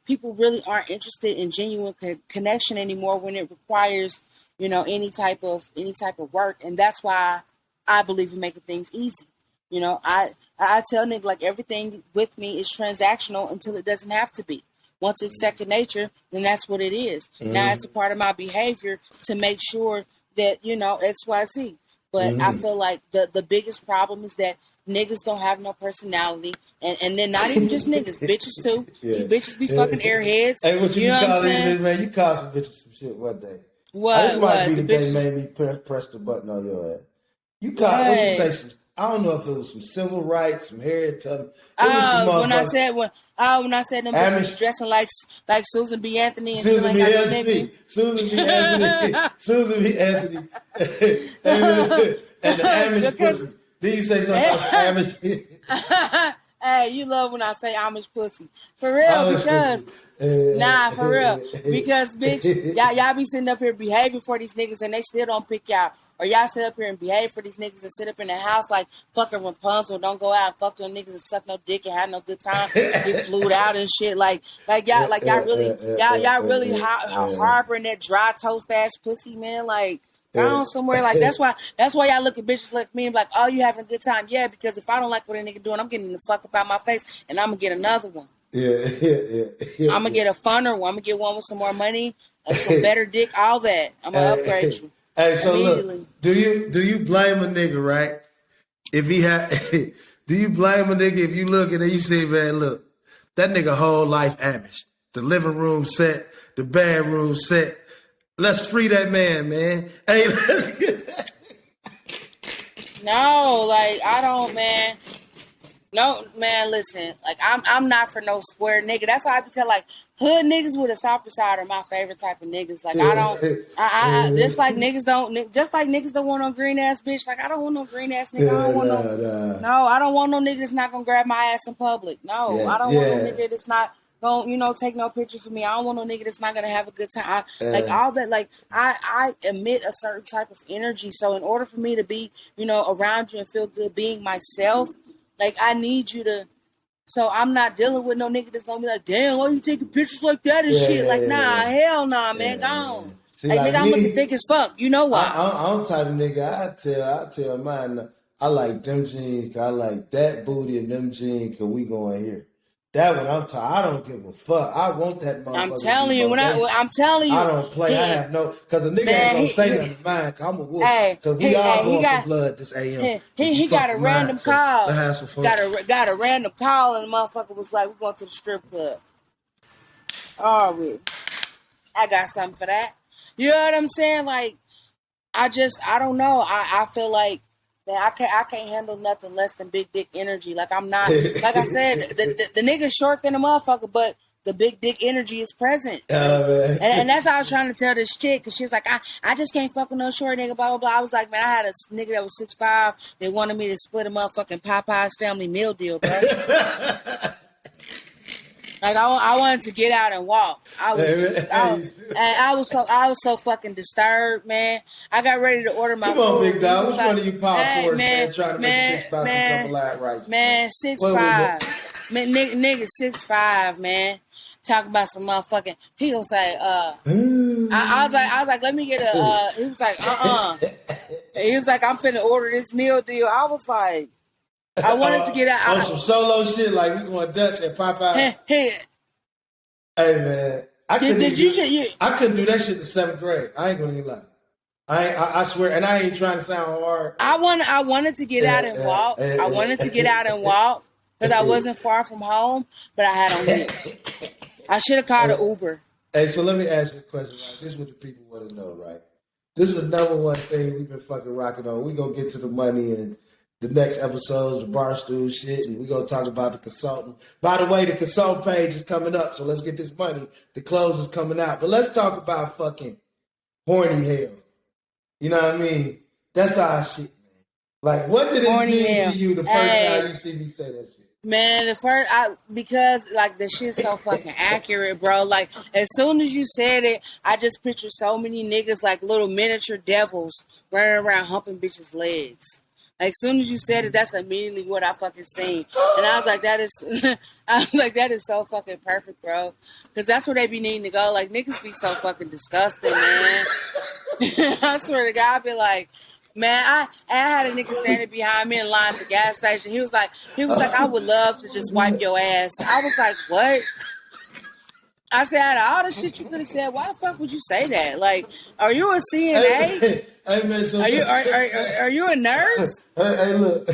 people really aren't interested in genuine connection anymore when it requires, any type of work. And that's why I believe in making things easy. I tell niggas, like, everything with me is transactional until it doesn't have to be. Once it's second nature, then that's what it is. Now it's a part of my behavior to make sure that, X, Y, Z. But I feel like the biggest problem is that niggas don't have no personality. And then not even just niggas, bitches too. These bitches be fucking airheads. Hey, what you know call what I'm saying? This, man? You call some bitches some shit one day. What? This might be the day made me press the button on your ass. You call, what you say, I don't know if it was some civil rights, some Harriet Tubman. It was some when I said them bitches dressing like Susan B. Anthony and Susan B. Anthony, and the Amish pussy. Did you say something about Amish? Hey, you love when I say Amish pussy. For real, because nah, for real. Because bitch, y'all be sitting up here behaving for these niggas and they still don't pick y'all. Or y'all sit up here and behave for these niggas and sit up in the house like fucking Rapunzel, don't go out and fuck them niggas and suck no dick and have no good time, get flued out and shit. Y'all really harboring that dry toast ass pussy, man. Like down somewhere. Like that's why y'all look at bitches like me and be like, oh, you having a good time? Yeah, because if I don't like what a nigga doing, I'm getting the fuck up out my face and I'm gonna get another one. Yeah. I'm gonna get a funner one. I'm gonna get one with some more money, some better dick, all that. I'm gonna upgrade you. Hey, so look, do you blame a nigga, right? If he had, do you blame a nigga if you look and then you say, man, look, that nigga whole life Amish. The living room set, the bedroom set. Let's free that man. Hey, let's get that. No, like I don't, man. No, man, listen. Like I'm not for no square nigga. That's why I be tell like hood niggas with a softer side are my favorite type of niggas. Like I just like niggas don't want no green ass bitch. Like I don't want no green ass nigga. I don't want I don't want no nigga that's not gonna grab my ass in public. No, I don't want no nigga that's not gonna take no pictures with me. I don't want no nigga that's not gonna have a good time. Like all that. Like I emit a certain type of energy. So in order for me to be around you and feel good being myself. Like, I need you to, so I'm not dealing with no nigga that's gonna be like, damn, why you taking pictures like that and shit? Like, hell nah, man, gone. See, like, nigga, I'm looking thick as fuck. You know why? I'm the type of nigga, I tell mine, I like them jeans, I like that booty and them jeans, cause we going here. That one I'm talking. I don't give a fuck. I want that motherfucker. I'm telling you. I'm telling you. I don't play. I have no. Because a nigga ain't gonna say nothing to mine. Cause I'm a wolf. Because we all going for blood this AM. He got a random call. So have some fun. Got a random call and the motherfucker was like, "We're going to the strip club." All right. I got something for that. You know what I'm saying? Like, I don't know. I feel like. Man, I can't handle nothing less than big dick energy. Like I'm not, like I said, the nigga's short than a motherfucker, but the big dick energy is present. And that's how I was trying to tell this chick, because she was like, I just can't fuck with no short nigga, blah, blah, blah. I was like, man, I had a nigga that was 6'5". They wanted me to split a motherfucking Popeye's family meal deal, bro. Like I wanted to get out and walk. I was so fucking disturbed, man. I got ready to order my food. Come on, big dog. Which one of you popcorn man trying to make a 6'5" couple light rice? Man, 6'5". Man, nigga 6'5", man. Talk about some motherfucking. He gonna say, I was like, let me get a. He was like, He was like, I'm finna order this meal deal. I was like. I wanted to get out. On some solo shit, like we going Dutch and Popeye. Hey man, I couldn't do that shit in 7th grade. I ain't gonna even lie. I swear, and I ain't trying to sound hard. I wanted to get out and walk. I wanted to get out and walk because I wasn't far from home, but I had on wheels. I should have called an Uber. Hey, so let me ask you a question, right? This is what the people want to know, right? This is the number one thing we've been fucking rocking on. We gonna get to the money and the next episodes, the Barstool shit, and we're going to talk about the consultant. By the way, the consultant page is coming up, so let's get this money. The clothes is coming out. But let's talk about fucking horny hell. You know what I mean? That's our shit, man. Like, what did it mean to you the first time you see me say that shit? Man, because like the shit's so fucking accurate, bro. Like as soon as you said it, I just pictured so many niggas like little miniature devils running around humping bitches' legs. Like, as soon as you said it, that's immediately what I fucking seen. And I was like, that is so fucking perfect, bro. Because that's where they be needing to go. Like, niggas be so fucking disgusting, man. I swear to God, I be like, man, I had a nigga standing behind me in line at the gas station. He was like, I would love to just wipe your ass. I was like, what? I said, out of all the shit you could have said, why the fuck would you say that? Like, are you a CNA? Hey man, so are you a nurse? Hey, look.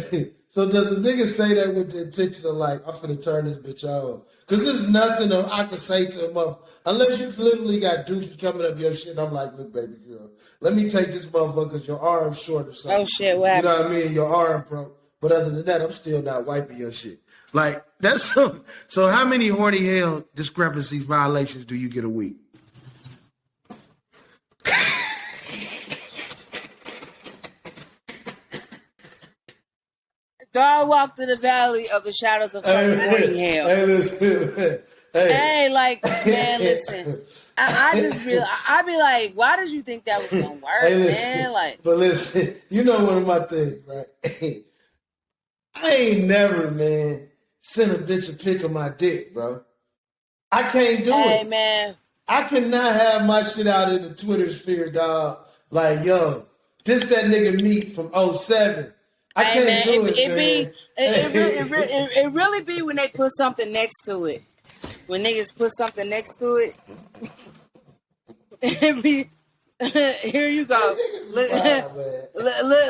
So does a nigga say that with the intention of like, I'm finna turn this bitch on? Because there's nothing I can say to him unless you literally got dookie coming up your shit. I'm like, look, baby girl, let me take this motherfucker because your arm's short or something. Oh shit, what happened? You know what I mean? Your arm broke. But other than that, I'm still not wiping your shit. Like, that's so how many horny hell discrepancies, violations do you get a week? So I walk through the valley of the shadows of fucking horny hell. Hey, listen. Hey, like, man, listen. I just be, I be like, why did you think that was gonna work, man? Like, but listen, you know one of my things, right? I ain't never, man, sent a bitch a pic of my dick, bro. I can't do it. Hey, man. I cannot have my shit out in the Twitter sphere, dog. Like, yo, this that nigga Meek from 07. I can't do it, man. It really be when they put something next to it. When niggas put something next to it, it be, here you go.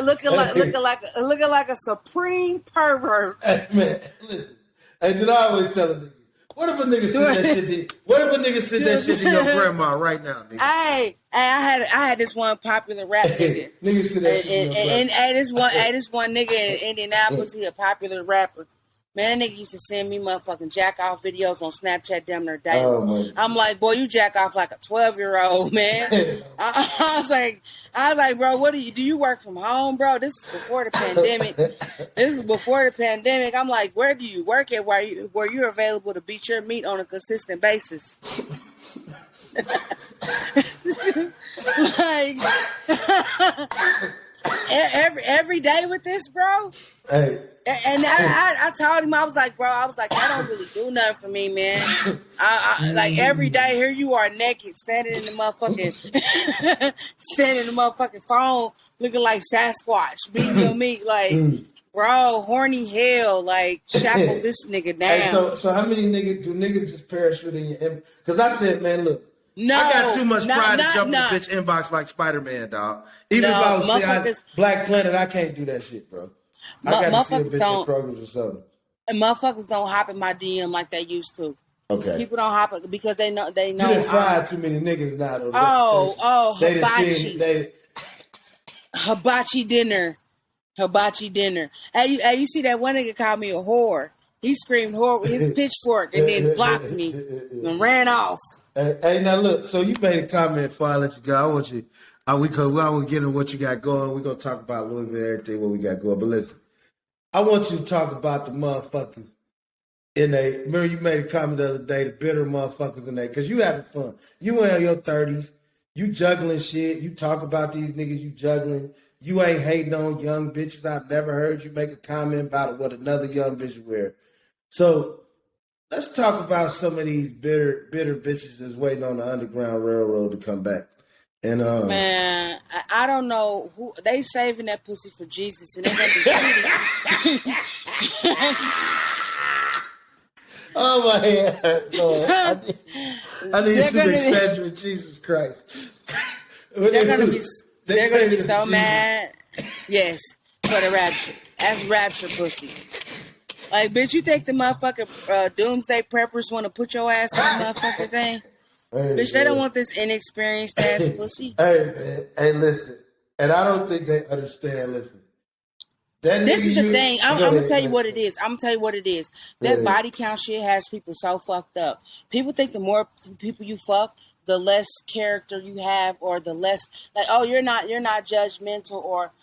Looking like a supreme pervert. Hey, man, listen. Hey, did I always tell a nigga? What if a nigga send that shit to? What if a nigga send that shit to your grandma right now, nigga? Hey, I had this one popular rap nigga. Nigga send that shit to your grandma. And this one nigga in Indianapolis, he a popular rapper. Man, that nigga used to send me motherfucking jack off videos on Snapchat damn near daily. Oh, I'm like, boy, you jack off like a 12-year-old, man. I was like, bro, what do you work from home, bro? This is before the pandemic. I'm like, where do you work at where you're available to beat your meat on a consistent basis? Like every day with this, bro. Hey. And I told him, I was like, that don't really do nothing for me, man. I like every day, here you are naked, standing in the motherfucking phone, looking like Sasquatch, beating your meat, like, bro, horny hell, like, shackle this nigga down. Hey, so how many niggas just parachute in your inbox? Because I said, man, look, I got too much pride to jump in the bitch inbox like Spider-Man, dog. Even if I was Black Planet, I can't do that shit, bro. I got to see a bitch in programs or something. And motherfuckers don't hop in my DM like they used to. Okay. People don't hop because they know. You done fried too many niggas now. Hibachi dinner. Hey, you see that one nigga called me a whore. He screamed whore with his pitchfork and then blocked me and ran off. Hey, now look. So you made a comment before I let you go. I want you. I want to get into what you got going. We're going to talk about Louisville and everything, what we got going. But listen, I want you to talk about the motherfuckers remember you made a comment the other day, the bitter motherfuckers in there, because you having fun. You in your 30s. You juggling shit. You talk about these niggas you juggling. You ain't hating on young bitches. I've never heard you make a comment about what another young bitch wear. So let's talk about some of these bitter bitches that's waiting on the Underground Railroad to come back. And man, I don't know who they saving that pussy for Jesus, and they're gonna be shooting. Oh my head, Lord. I need some Excedrin, Jesus Christ. They're gonna be so mad. Yes, for the rapture. That's rapture pussy. Like, bitch, you think the motherfucking doomsday preppers want to put your ass in the motherfucking thing? Hey, bitch, they don't want this inexperienced ass pussy. Hey, man. Hey, listen. And I don't think they understand. Listen. This is the thing. I'm going to tell you what it is. That body count shit has people so fucked up. People think the more people you fuck, the less character you have, or the less, like, oh, you're not judgmental, or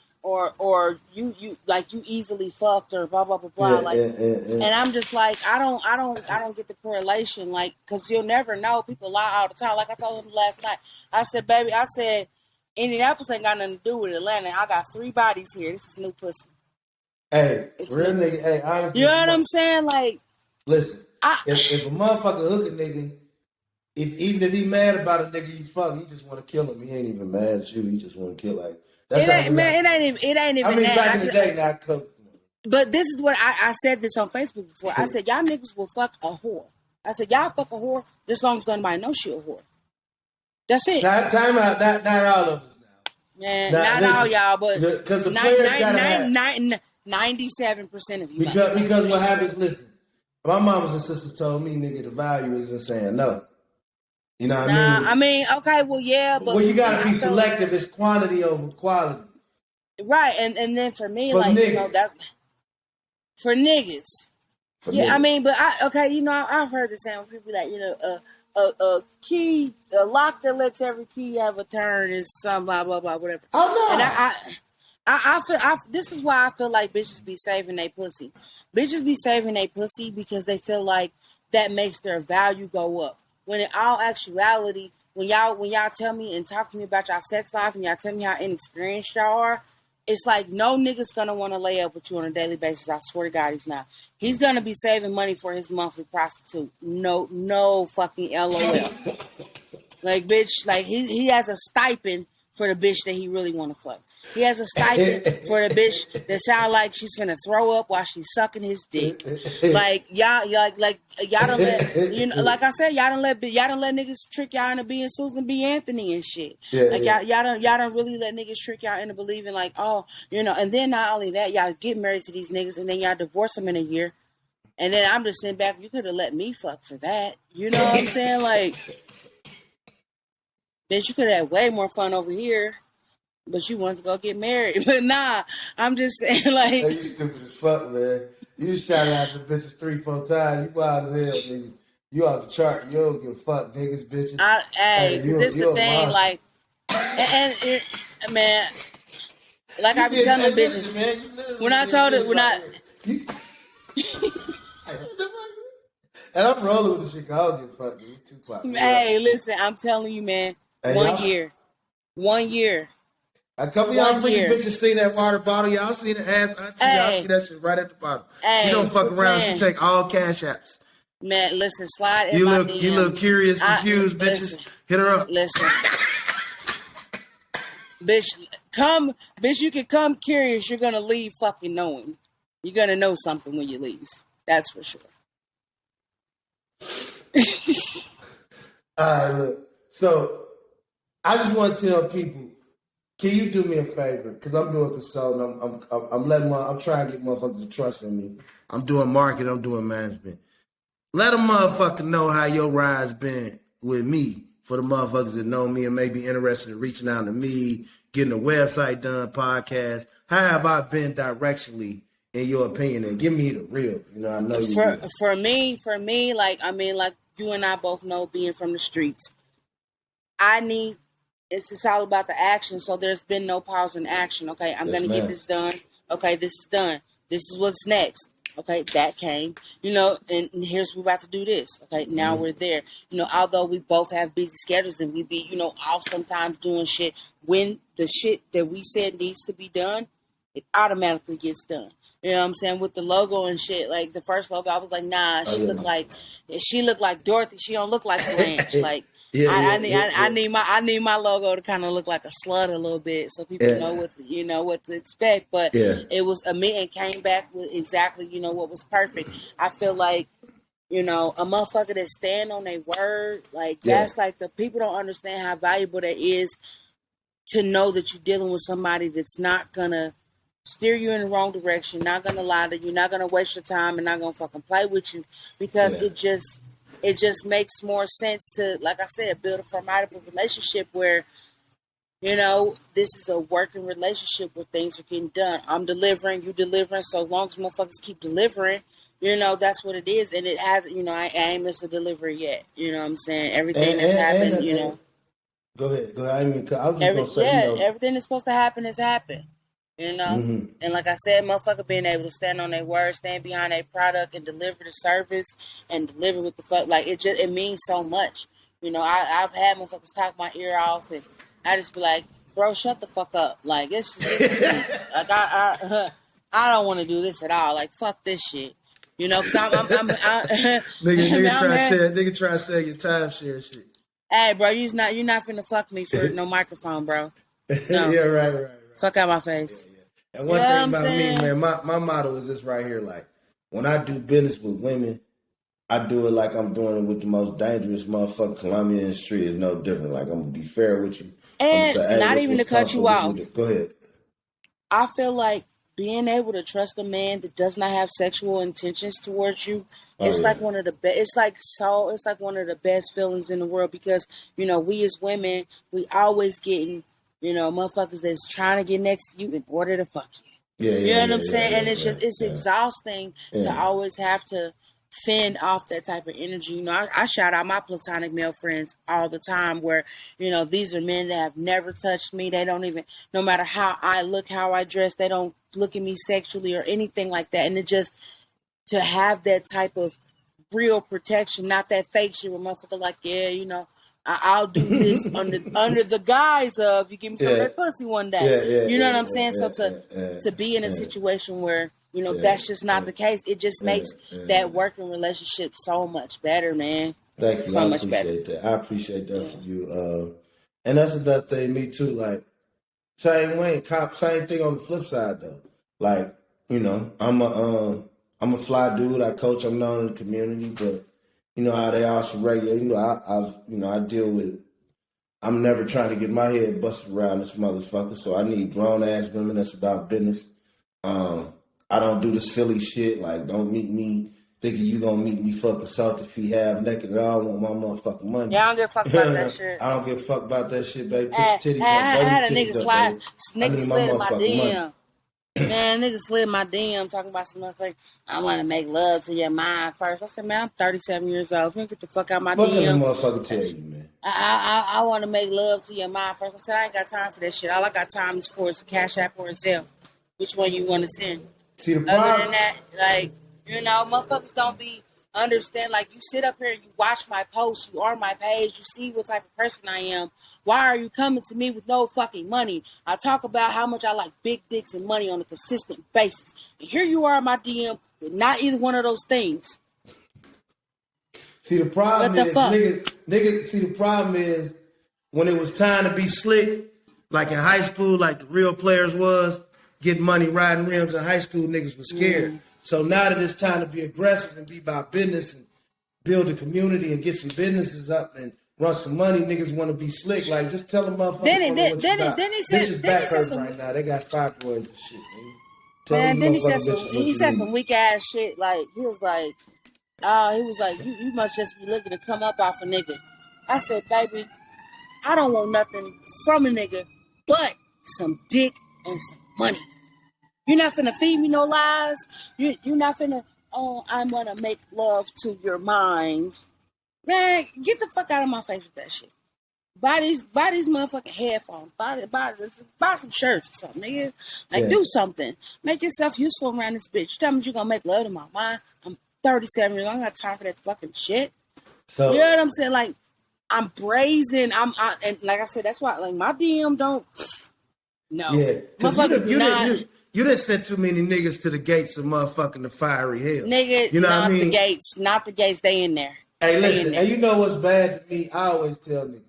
you like you easily fucked, or blah blah blah blah. And I'm just like, I don't get the correlation, like, because you'll never know. People lie all the time. Like I told him last night, I said, baby, Indianapolis ain't got nothing to do with Atlanta. I got 3 bodies here. This is new pussy. Hey, real nigga. Hey, honestly, you know what I'm saying? Like, listen, if a motherfucker hook a nigga, even if he mad about a nigga you fuck, he just want to kill him. He ain't even mad at you. He just want to kill, like. It ain't even. I mean, that. Back in the day, not covered. But this is what I said this on Facebook before. I said, y'all niggas will fuck a whore. I said, y'all fuck a whore just as long as nobody knows she a whore. That's it. Time out. Not all of us now. Man, not all y'all, but because the players gotta have 97% of you. Because what happens? Listen, my mamas and sisters told me, nigga, the value isn't saying no. You know what I mean? I mean, okay, well, yeah, but you gotta be selective. It's quantity over quality, right? And then for me, for like, niggas. you know, that For niggas. I mean, but I've heard the same. People be like, a key, a lock that lets every key have a turn is some blah blah blah whatever. Oh no. And I feel this is why I feel like bitches be saving their pussy. Bitches be saving their pussy because they feel like that makes their value go up. When in all actuality, when y'all tell me and talk to me about y'all sex life and y'all tell me how inexperienced y'all are, it's like no nigga's gonna want to lay up with you on a daily basis. I swear to God, he's not. He's gonna be saving money for his monthly prostitute. No fucking LOL. Like bitch, like he has a stipend for the bitch that he really want to fuck. He has a stipend for the bitch that sound like she's finna throw up while she's sucking his dick. Like y'all done let like I said, y'all done let niggas trick y'all into being Susan B. Anthony and shit. Y'all done really let niggas trick y'all into believing like, and then not only that, y'all get married to these niggas and then y'all divorce them in a year. And then I'm just sitting back, you could have let me fuck for that. You know what I'm saying? Like, bitch, you could have had way more fun over here. But you wanted to go get married. But nah, I'm just saying, like... Hey, you stupid as fuck, man. You shot out the bitches 3-4 times. You wild as hell, nigga. You off the chart. You don't give a fuck, niggas, bitches. This the thing, like... Man... Like I be telling bitches... Man, when I told it... And I'm rolling with the shit, 'cause I don't give a fuck, dude. You Tupac. Hey, listen, I'm telling you, man. Hey, 1 year. A couple of y'all freaking bitches seen that water bottle. Y'all seen the Ask Auntie. Y'all see that shit right at the bottom. She don't fuck around. She take all cash apps. Man, listen, slide in you my look, DM. You look curious, confused, bitches. Listen, hit her up. Listen. Bitch, you can come curious. You're going to leave fucking knowing. You're going to know something when you leave. That's for sure. All right, look. So, I just want to tell people, can you do me a favor? Because I'm doing consulting. I'm trying to get motherfuckers to trust in me. I'm doing marketing. I'm doing management. Let a motherfucker know how your ride's been with me. For the motherfuckers that know me and may be interested in reaching out to me, getting a website done, podcast. How have I been directionally, in your opinion? And give me the real. I know you. For me, like you and I both know, being from the streets, it's all about the action. So there's been no pause in action. Okay, I'm going to get this done. Okay, this is done. This is what's next. Okay, that came, and here's we're about to do this. Okay, now we're there. Although we both have busy schedules and we be, off sometimes doing shit, when the shit that we said needs to be done, it automatically gets done. You know what I'm saying? With the logo and shit, like the first logo, I was like, nah, she looked like Dorothy. She don't look like Blanche. Like, I need my logo to kind of look like a slut a little bit, so people know what to expect. But it was a meeting, came back with exactly what was perfect. I feel like a motherfucker that stand on their word, like that's like, the people don't understand how valuable that is, to know that you're dealing with somebody that's not gonna steer you in the wrong direction, not gonna lie to you, not gonna waste your time, and not gonna fucking play with you, because it just makes more sense to, like I said, build a formidable relationship where, this is a working relationship where things are getting done. I'm delivering, you delivering. So as long as motherfuckers keep delivering, that's what it is. And it has, I ain't missed a delivery yet. You know what I'm saying? Everything that's happened, Go ahead. I was just going to say, everything that's supposed to happen has happened. And like I said, motherfucker being able to stand on their word, stand behind their product, and deliver the service and deliver with the fuck, like it means so much. I've had motherfuckers talk my ear off, and I just be like, bro, shut the fuck up. Like it's like I don't want to do this at all. Like fuck this shit. Because nigga try to sell your timeshare shit. Hey, bro, you're not finna fuck me for no microphone, bro. No. Yeah, right. Fuck out my face. Yeah. And one thing about me, man, my motto is this right here. Like, when I do business with women, I do it like I'm doing it with the most dangerous motherfucker Columbia in the street. It's no different. Like, I'm going to be fair with you. And say, hey, not even to cut you off. Go ahead. I feel like being able to trust a man that does not have sexual intentions towards you, like one of the best. It's like one of the best feelings in the world, because we as women, we always getting motherfuckers that's trying to get next to you in order to fuck you. You know what I'm saying? And it's exhausting to always have to fend off that type of energy. You know, I shout out my platonic male friends all the time where, you know, these are men that have never touched me. They don't even, no matter how I look, how I dress, they don't look at me sexually or anything like that. And it just, to have that type of real protection, not that fake shit where motherfucker like, yeah, you know, I'll do this under the guise of you give me some of that pussy one day. You know what I'm saying? So to be in a situation where, you know, that's just not the case, it just makes that working relationship so much better, man. Thank you. So much better. That. I appreciate that for you. And that's another thing, me too. Like, same way, same thing on the flip side though. Like, you know, I'm a fly dude. I coach. I'm known in the community, but you know how they are some regular. You know, I deal with it. I'm never trying to get my head busted around this motherfucker. So I need grown ass women that's about business. I don't do the silly shit. Like, don't meet me thinking you gonna meet me fucking salty feet half naked. And I don't want my motherfucking money. Yeah, I don't give a fuck about that shit. I don't give a fuck about that shit, baby. Put your titties I had a nigga slide in my DM. Money. Man, niggas slid my DM talking about some motherfucker. I want to make love to your mind first. I said, man, I'm 37 years old. If you get the fuck out my DM. What can the motherfucker tell you, man? I want to make love to your mind first. I said, I ain't got time for that shit. All I got time is for a Cash App or a Zelle. Which one you want to send? See, the problem. Other than that, like, you know, motherfuckers don't be understand. Like, you sit up here and you watch my posts. You are my page. You see what type of person I am. Why are you coming to me with no fucking money? I talk about how much I like big dicks and money on a consistent basis. And here you are in my DM with not either one of those things. See, the problem is, nigga, see, the problem is when it was time to be slick, like in high school, like the real players was, getting money riding rims in high school, niggas was scared. So now that it's time to be aggressive and be about business and build a community and get some businesses up and run some money, niggas want to be slick. Like, just tell them motherfuckers then he said back hurt right now. They got fibroids and shit, man. Then he said some weak ass shit. Like, he was like, you must just be looking to come up off a nigga. I said, baby, I don't want nothing from a nigga but some dick and some money. You're not finna feed me no lies. You're not finna, I'm gonna make love to your mind. Man, get the fuck out of my face with that shit. Buy these motherfucking headphones. Buy some shirts or something, nigga. Like, do something. Make yourself useful around this bitch. You tell me you're gonna make love to my mind. I'm 37 years old. I don't got time for that fucking shit. So, you know what I'm saying? Like, I'm brazen. And like I said, that's why, like, my DM don't. No. Yeah. Motherfuckers you didn't send too many niggas to the gates of motherfucking the fiery hell. Nigga, you know what I mean? Not the gates. They in there. Hey, listen, and you know what's bad to me? I always tell niggas,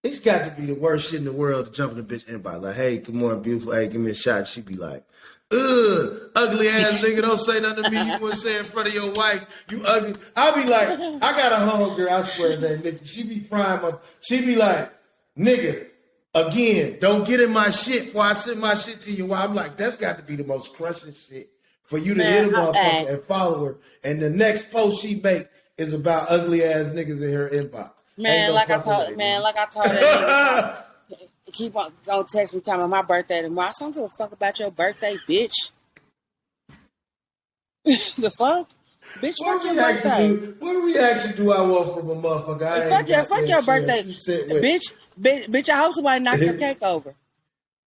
it's got to be the worst shit in the world to jump in a bitch inbox. Like, hey, good morning, beautiful. Hey, give me a shot. She be like, ugly ass nigga, don't say nothing to me. You wouldn't say in front of your wife, you ugly. I be like, I got a homegirl, I swear to that nigga. She be frying my, she be like, nigga, again, don't get in my shit before I send my shit to you. I'm like, that's got to be the most crushing shit for you to hit a motherfucker and follow her. And the next post she make is about ugly ass niggas in her inbox. Man, like I told that nigga, keep on, don't text me talking about my birthday tomorrow. I don't give a fuck about your birthday, bitch. The fuck? Bitch, fuck your birthday. What reaction do I want from a motherfucker? Fuck your birthday. Bitch, I hope somebody knock your cake over.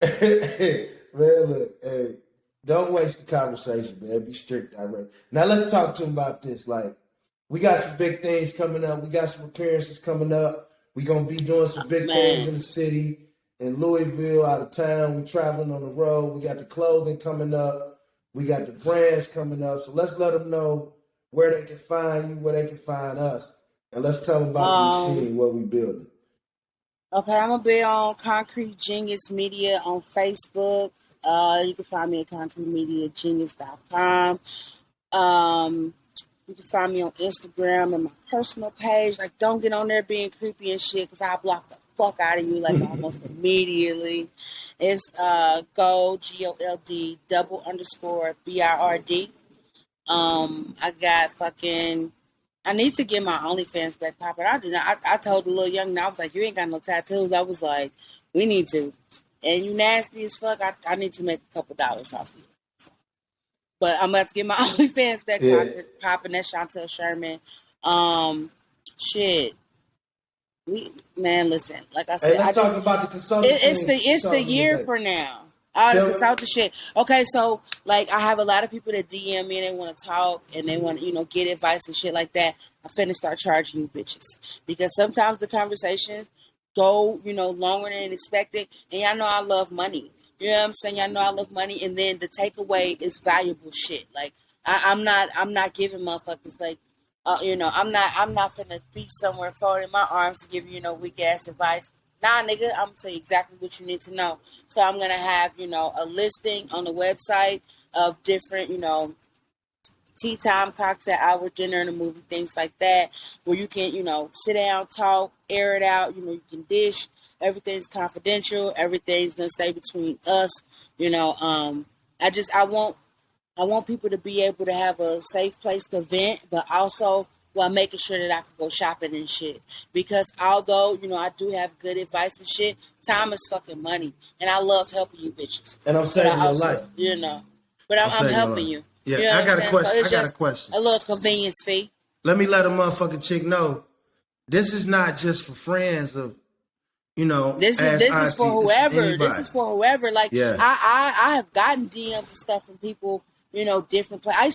Man, look, hey, don't waste the conversation, man. Be strict, direct. Now let's talk to him about this. Like, we got some big things coming up. We got some appearances coming up. We're going to be doing some big things in the city, in Louisville, out of town. We're traveling on the road. We got the clothing coming up. We got the brands coming up. So let's let them know where they can find you, where they can find us. And let's tell them about the machine, what we building. Okay, I'm going to be on Concrete Genius Media on Facebook. You can find me at concretemediagenius.com. You can find me on Instagram and my personal page. Like, don't get on there being creepy and shit, because I'll block the fuck out of you, like, almost immediately. It's gold, GOLD, _BRRD. I got fucking, I need to get my OnlyFans back popping. I told the little young, I was like, you ain't got no tattoos. I was like, we need to and you nasty as fuck, I need to make a couple dollars off you. So, but I'm about to get my OnlyFans back popping. That's Chantel Sherman. Shit. Listen, like I said, let's talk about the consulting. It's the year for now. All the consulting shit. Okay, so like I have a lot of people that DM me and they want to talk and they want to, get advice and shit like that. I'm finna start charging you bitches because sometimes the conversations go, longer than expected. And y'all know I love money. You know what I'm saying? Y'all know I love money. And then the takeaway is valuable shit. Like I'm not giving motherfuckers like. I'm not finna be somewhere folding my arms to give you, weak ass advice. Nah, nigga, I'm gonna tell you exactly what you need to know. So I'm gonna have, a listing on the website of different, tea time, cocktail hour, dinner, and a movie, things like that, where you can, sit down, talk, air it out. You can dish. Everything's confidential. Everything's gonna stay between us. I want people to be able to have a safe place to vent, but also while making sure that I can go shopping and shit. Because although, I do have good advice and shit, time is fucking money. And I love helping you bitches. And I'm saving your life. But I'm helping you. Yeah, you know I got a question. So I got a question. A little convenience fee. Let me let a motherfucking chick know. This is not just for friends of, This is for whoever. This is for whoever. Like, yeah. I have gotten DMs and stuff from people, different places. I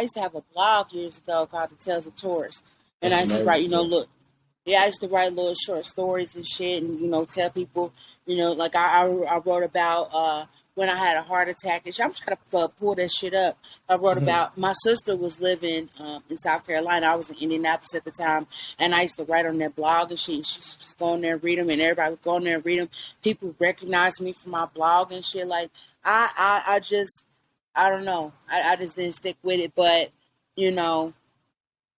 used to have a blog years ago called The Tales of Taurus. And I used to write, I used to write little short stories and shit and, tell people, like I wrote about when I had a heart attack and shit. I'm trying to pull that shit up. I wrote about my sister was living in South Carolina. I was in Indianapolis at the time. And I used to write on that blog and shit. And she's just going there and read them. And everybody would go in there and read them. People recognize me from my blog and shit. Like, I don't know. I just didn't stick with it. But,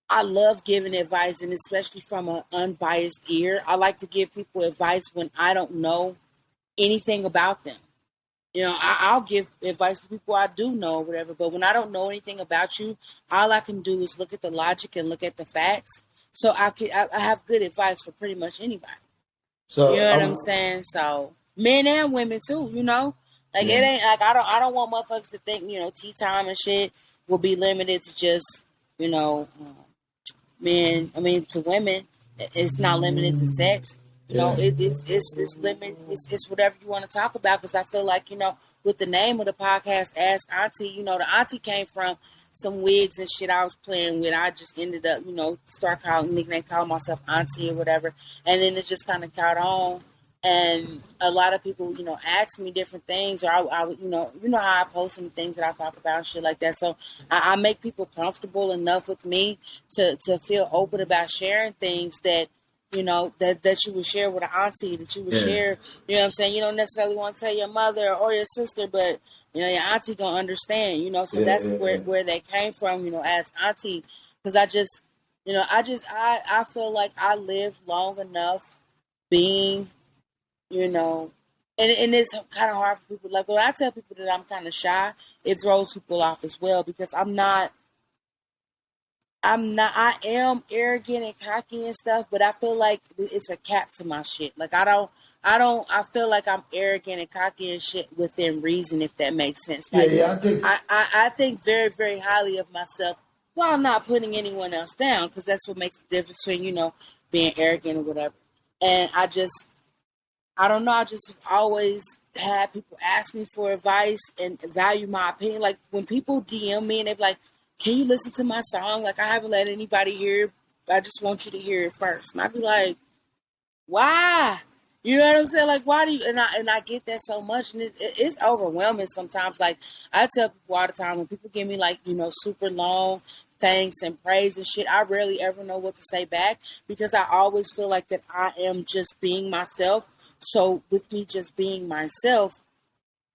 I love giving advice, and especially from an unbiased ear. I like to give people advice when I don't know anything about them. I'll give advice to people I do know or whatever. But when I don't know anything about you, all I can do is look at the logic and look at the facts. So I have good advice for pretty much anybody. So you know what I'm saying? So men and women too, Like it ain't like I don't want motherfuckers to think, tea time and shit will be limited to just, men. I mean to women. It's not limited to sex. It's limited. It's whatever you want to talk about. Because I feel like with the name of the podcast, Ask Auntie. The auntie came from some wigs and shit I was playing with. I just ended up, start calling myself Auntie or whatever, and then it just kind of caught on. And a lot of people, ask me different things, or I how I post some things that I talk about and shit like that. So I make people comfortable enough with me to feel open about sharing things that, that you would share with an auntie, that you would share, you know what I'm saying? You don't necessarily want to tell your mother or your sister, but, your auntie gonna understand, so that's where they came from, as auntie. Because I feel like I lived long enough being, and it's kind of hard for people. Like when I tell people that I'm kind of shy, it throws people off as well because I am arrogant and cocky and stuff, but I feel like it's a cap to my shit. Like I feel like I'm arrogant and cocky and shit within reason, if that makes sense. Like, I think very, very highly of myself while not putting anyone else down, because that's what makes the difference between, being arrogant or whatever. And I don't know. I just always had people ask me for advice and value my opinion. Like when people DM me and they're like, "Can you listen to my song? Like I haven't let anybody hear it. I just want you to hear it first." And I'd be like, "Why?" You know what I'm saying? Like, why do you? And I get that so much, and it's overwhelming sometimes. Like I tell people all the time when people give me like super long thanks and praise and shit, I rarely ever know what to say back because I always feel like that I am just being myself. So with me just being myself,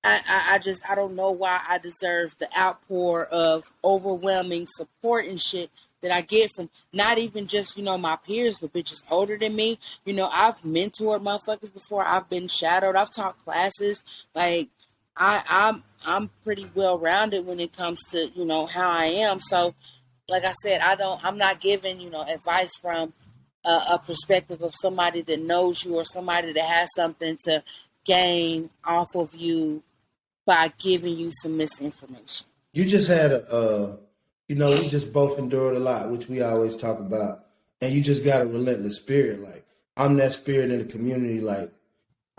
I don't know why I deserve the outpour of overwhelming support and shit that I get from not even just, my peers, but bitches older than me. I've mentored motherfuckers before. I've been shadowed. I've taught classes. Like I'm pretty well rounded when it comes to, how I am. So like I said, I'm not giving, advice from a perspective of somebody that knows you or somebody that has something to gain off of you by giving you some misinformation. You just had we just both endured a lot, which we always talk about. And you just got a relentless spirit. Like, I'm that spirit in the community. Like,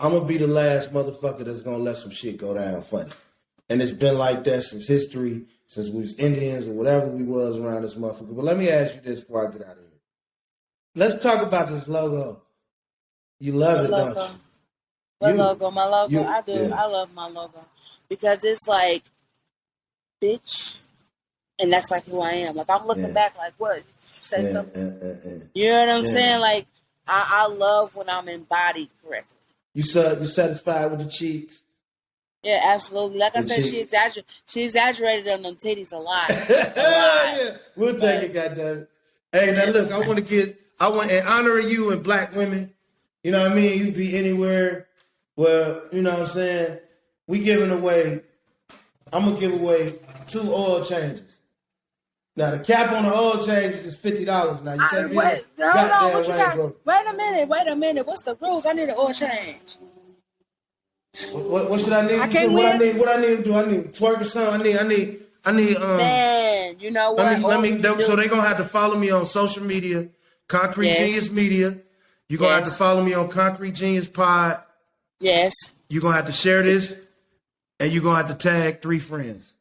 I'm going to be the last motherfucker that's going to let some shit go down funny. And it's been like that since history, since we was Indians or whatever we was around this motherfucker. But let me ask you this before I get out of here. Let's talk about this logo. You love it, don't you? My logo. I do. Yeah. I love my logo. Because it's like, bitch. And that's like who I am. Like, I'm looking back like, what? Say something. You know what I'm saying? Like, I love when I'm embodied correctly. You satisfied with the cheeks? Yeah, absolutely. Like I said, she exaggerated on them titties a lot. Yeah, we'll take it, goddammit. Hey, now look, I want in honor of you and black women, you know what I mean? You be anywhere where, you know what I'm saying? I'm going to give away 2 oil changes. Now, the cap on the oil changes is $50 now. You can't be wait a minute. What's the rules? I need an oil change. What should I need? I can't win. What I need to do? I need to twerk or something. I need. Man, you know what? So they're gonna have to follow me on social media, Concrete Genius Media. You're gonna have to follow me on Concrete Genius Pod. Yes. You're gonna have to share this, and you're gonna have to tag 3 friends.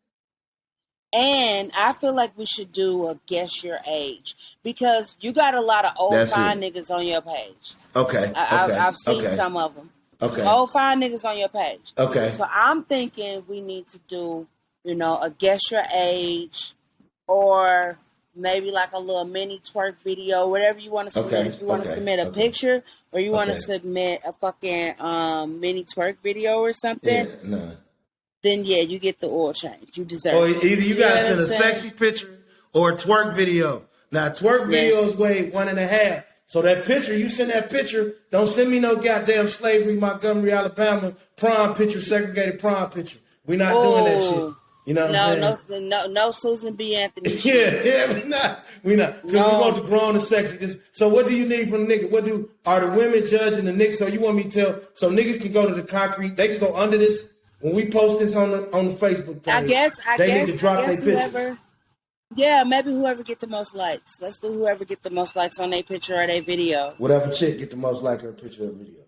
And I feel like we should do a guess your age because you got a lot of old fine niggas on your page. Okay. I've seen some of them. Okay. Some old fine niggas on your page. Okay. So I'm thinking we need to do, a guess your age or maybe like a little mini twerk video, whatever you want to submit. Okay. If you want to submit a picture or you want to submit a fucking mini twerk video or something. Yeah, no. Then you get the oil change. You deserve it. Or either you gotta send a sexy picture or a twerk video. Now twerk videos weigh 1.5. So that picture, you send that picture, don't send me no goddamn slavery, Montgomery, Alabama, prom picture, segregated prom picture. We're not doing that shit. You know what I'm saying? No Susan B. Anthony. we not. Because we want the grown and sexy. So what do you need from the nigga? Are the women judging the niggas? So you want me to tell, so niggas can go to the concrete, they can go under this. When we post this on the Facebook page, I guess need to drop their pictures. Yeah, maybe whoever get the most likes. Let's do whoever get the most likes on their picture or their video. Whatever chick get the most likes on her picture or video.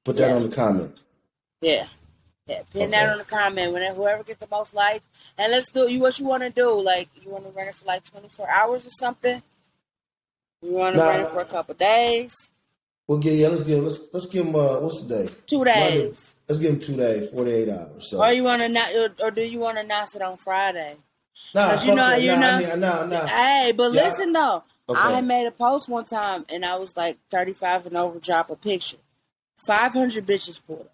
Put that on the comment. Yeah. Pin that on the comment. Whoever get the most likes. And let's do what you want to do. Like, you want to run it for like 24 hours or something? You want to run it for a couple days? Let's give them, what's the day? 2 days. Let's give them 2 days, 48 hours. So. Or do you want to announce it on Friday? Nah, Hey, but listen though. Okay. I had made a post one time and I was like 35 and over, drop a picture. 500 bitches pulled up.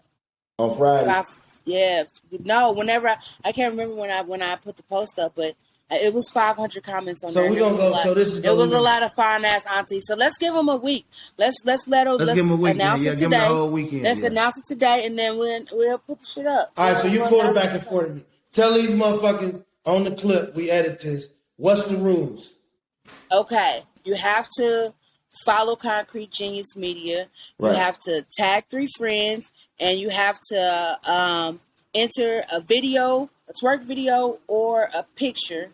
On Friday? Whenever I can't remember when I put the post up, but it was 500 comments on there. So we're going to go. So this is it was a lot of fine ass aunties. So let's give them a week. Let's give them a week. Announce it today. Give them the whole weekend. Let's announce it today, and then we'll put the shit up. All right. So you quarterback and forth me. Tell these motherfuckers on the clip we edit this. What's the rules? Okay, you have to follow Concrete Genius Media. Right. You have to tag 3 friends, and you have to enter a video, a twerk video, or a picture.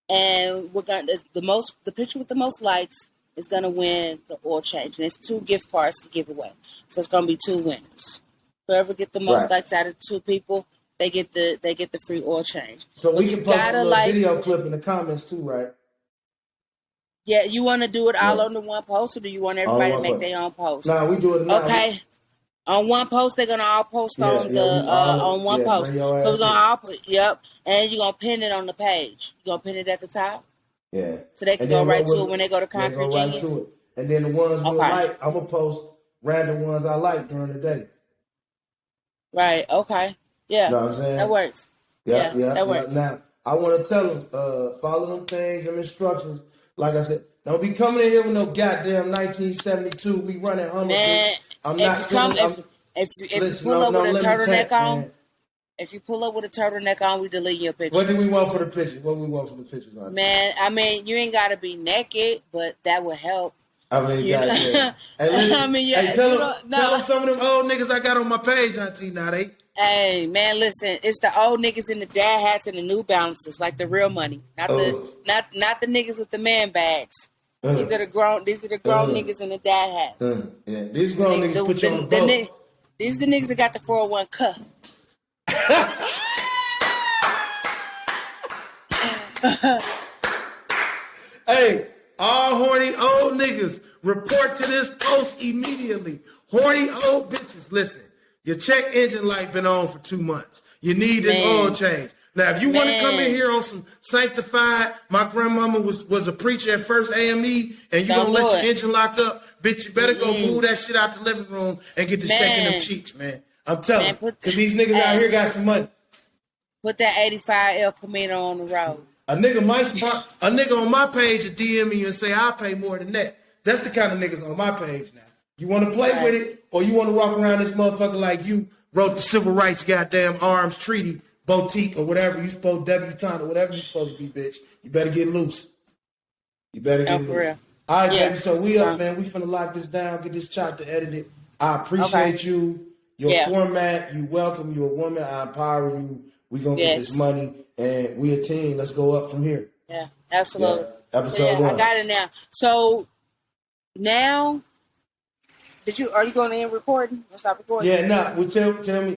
And the picture with the most likes is gonna win the oil change, and it's 2 gift cards to give away. So it's gonna be 2 winners. Whoever get the most likes out of 2 people, they get the free oil change. So we can post a little video clip in the comments too, right? Yeah, you want to do it all on the one post, or do you want everybody to make their own post? Nah, we do it. Okay. On one post, they're gonna all post on one post. So we're gonna all put, and you're gonna pin it on the page. You're gonna pin it at the top. Yeah. So they can go right to it when they go to Concrete Genius. Right to it. And then the ones we like, I'm gonna post random ones I like during the day. Right. Okay. Yeah. You know what I'm saying? That works. Yeah. That works. Now I want to tell them, follow them things and instructions. Like I said, don't be coming in here with no goddamn 1972. We running Hummer. Man, if you pull up with a turtleneck on, if you pull up with a turtleneck on, we delete your picture. What do we want for the picture? What do we want for the pictures? Man, I mean, you ain't gotta be naked, but that would help. I mean, You know? goddamn. Hey, listen, I mean, yeah, hey, tell you them, know, tell no. them some of them old niggas I got on my page, Auntie. Now they. Hey man, listen, it's the old niggas in the dad hats and the New Balances, like the real money, not the niggas with the man bags. These are the grown niggas in the dad hats. Yeah, these grown niggas put you on the boat. These the niggas that got the 401 cut. Hey, all horny old niggas, report to this post immediately. Horny old bitches, listen. Your check engine light been on for 2 months. You need this oil change. Now, if you want to come in here on some sanctified, my grandmama was a preacher at First AME, and you don't let your engine lock up, bitch, you better go move that shit out the living room and get to shaking them cheeks, man. I'm telling you, because these niggas out here got some money. Put that 85 El Camino on the road. A nigga on my page will DM me and say, I'll pay more than that. That's the kind of niggas on my page now. You want to play with it, or you want to walk around this motherfucker like you wrote the Civil Rights goddamn Arms Treaty boutique or whatever you supposed debutante or whatever you supposed to be, bitch. You better get loose. You better get loose. For real. All right, baby. So we up, man. We finna lock this down, get this chapter edited. I appreciate you. Your format. You welcome. You're a woman. I empower you. We gonna get this money, and we a team. Let's go up from here. Yeah, absolutely. Yeah. Episode 1. I got it now. So now. Are you going to end recording? Let's stop recording. Yeah, nah. Well, tell me.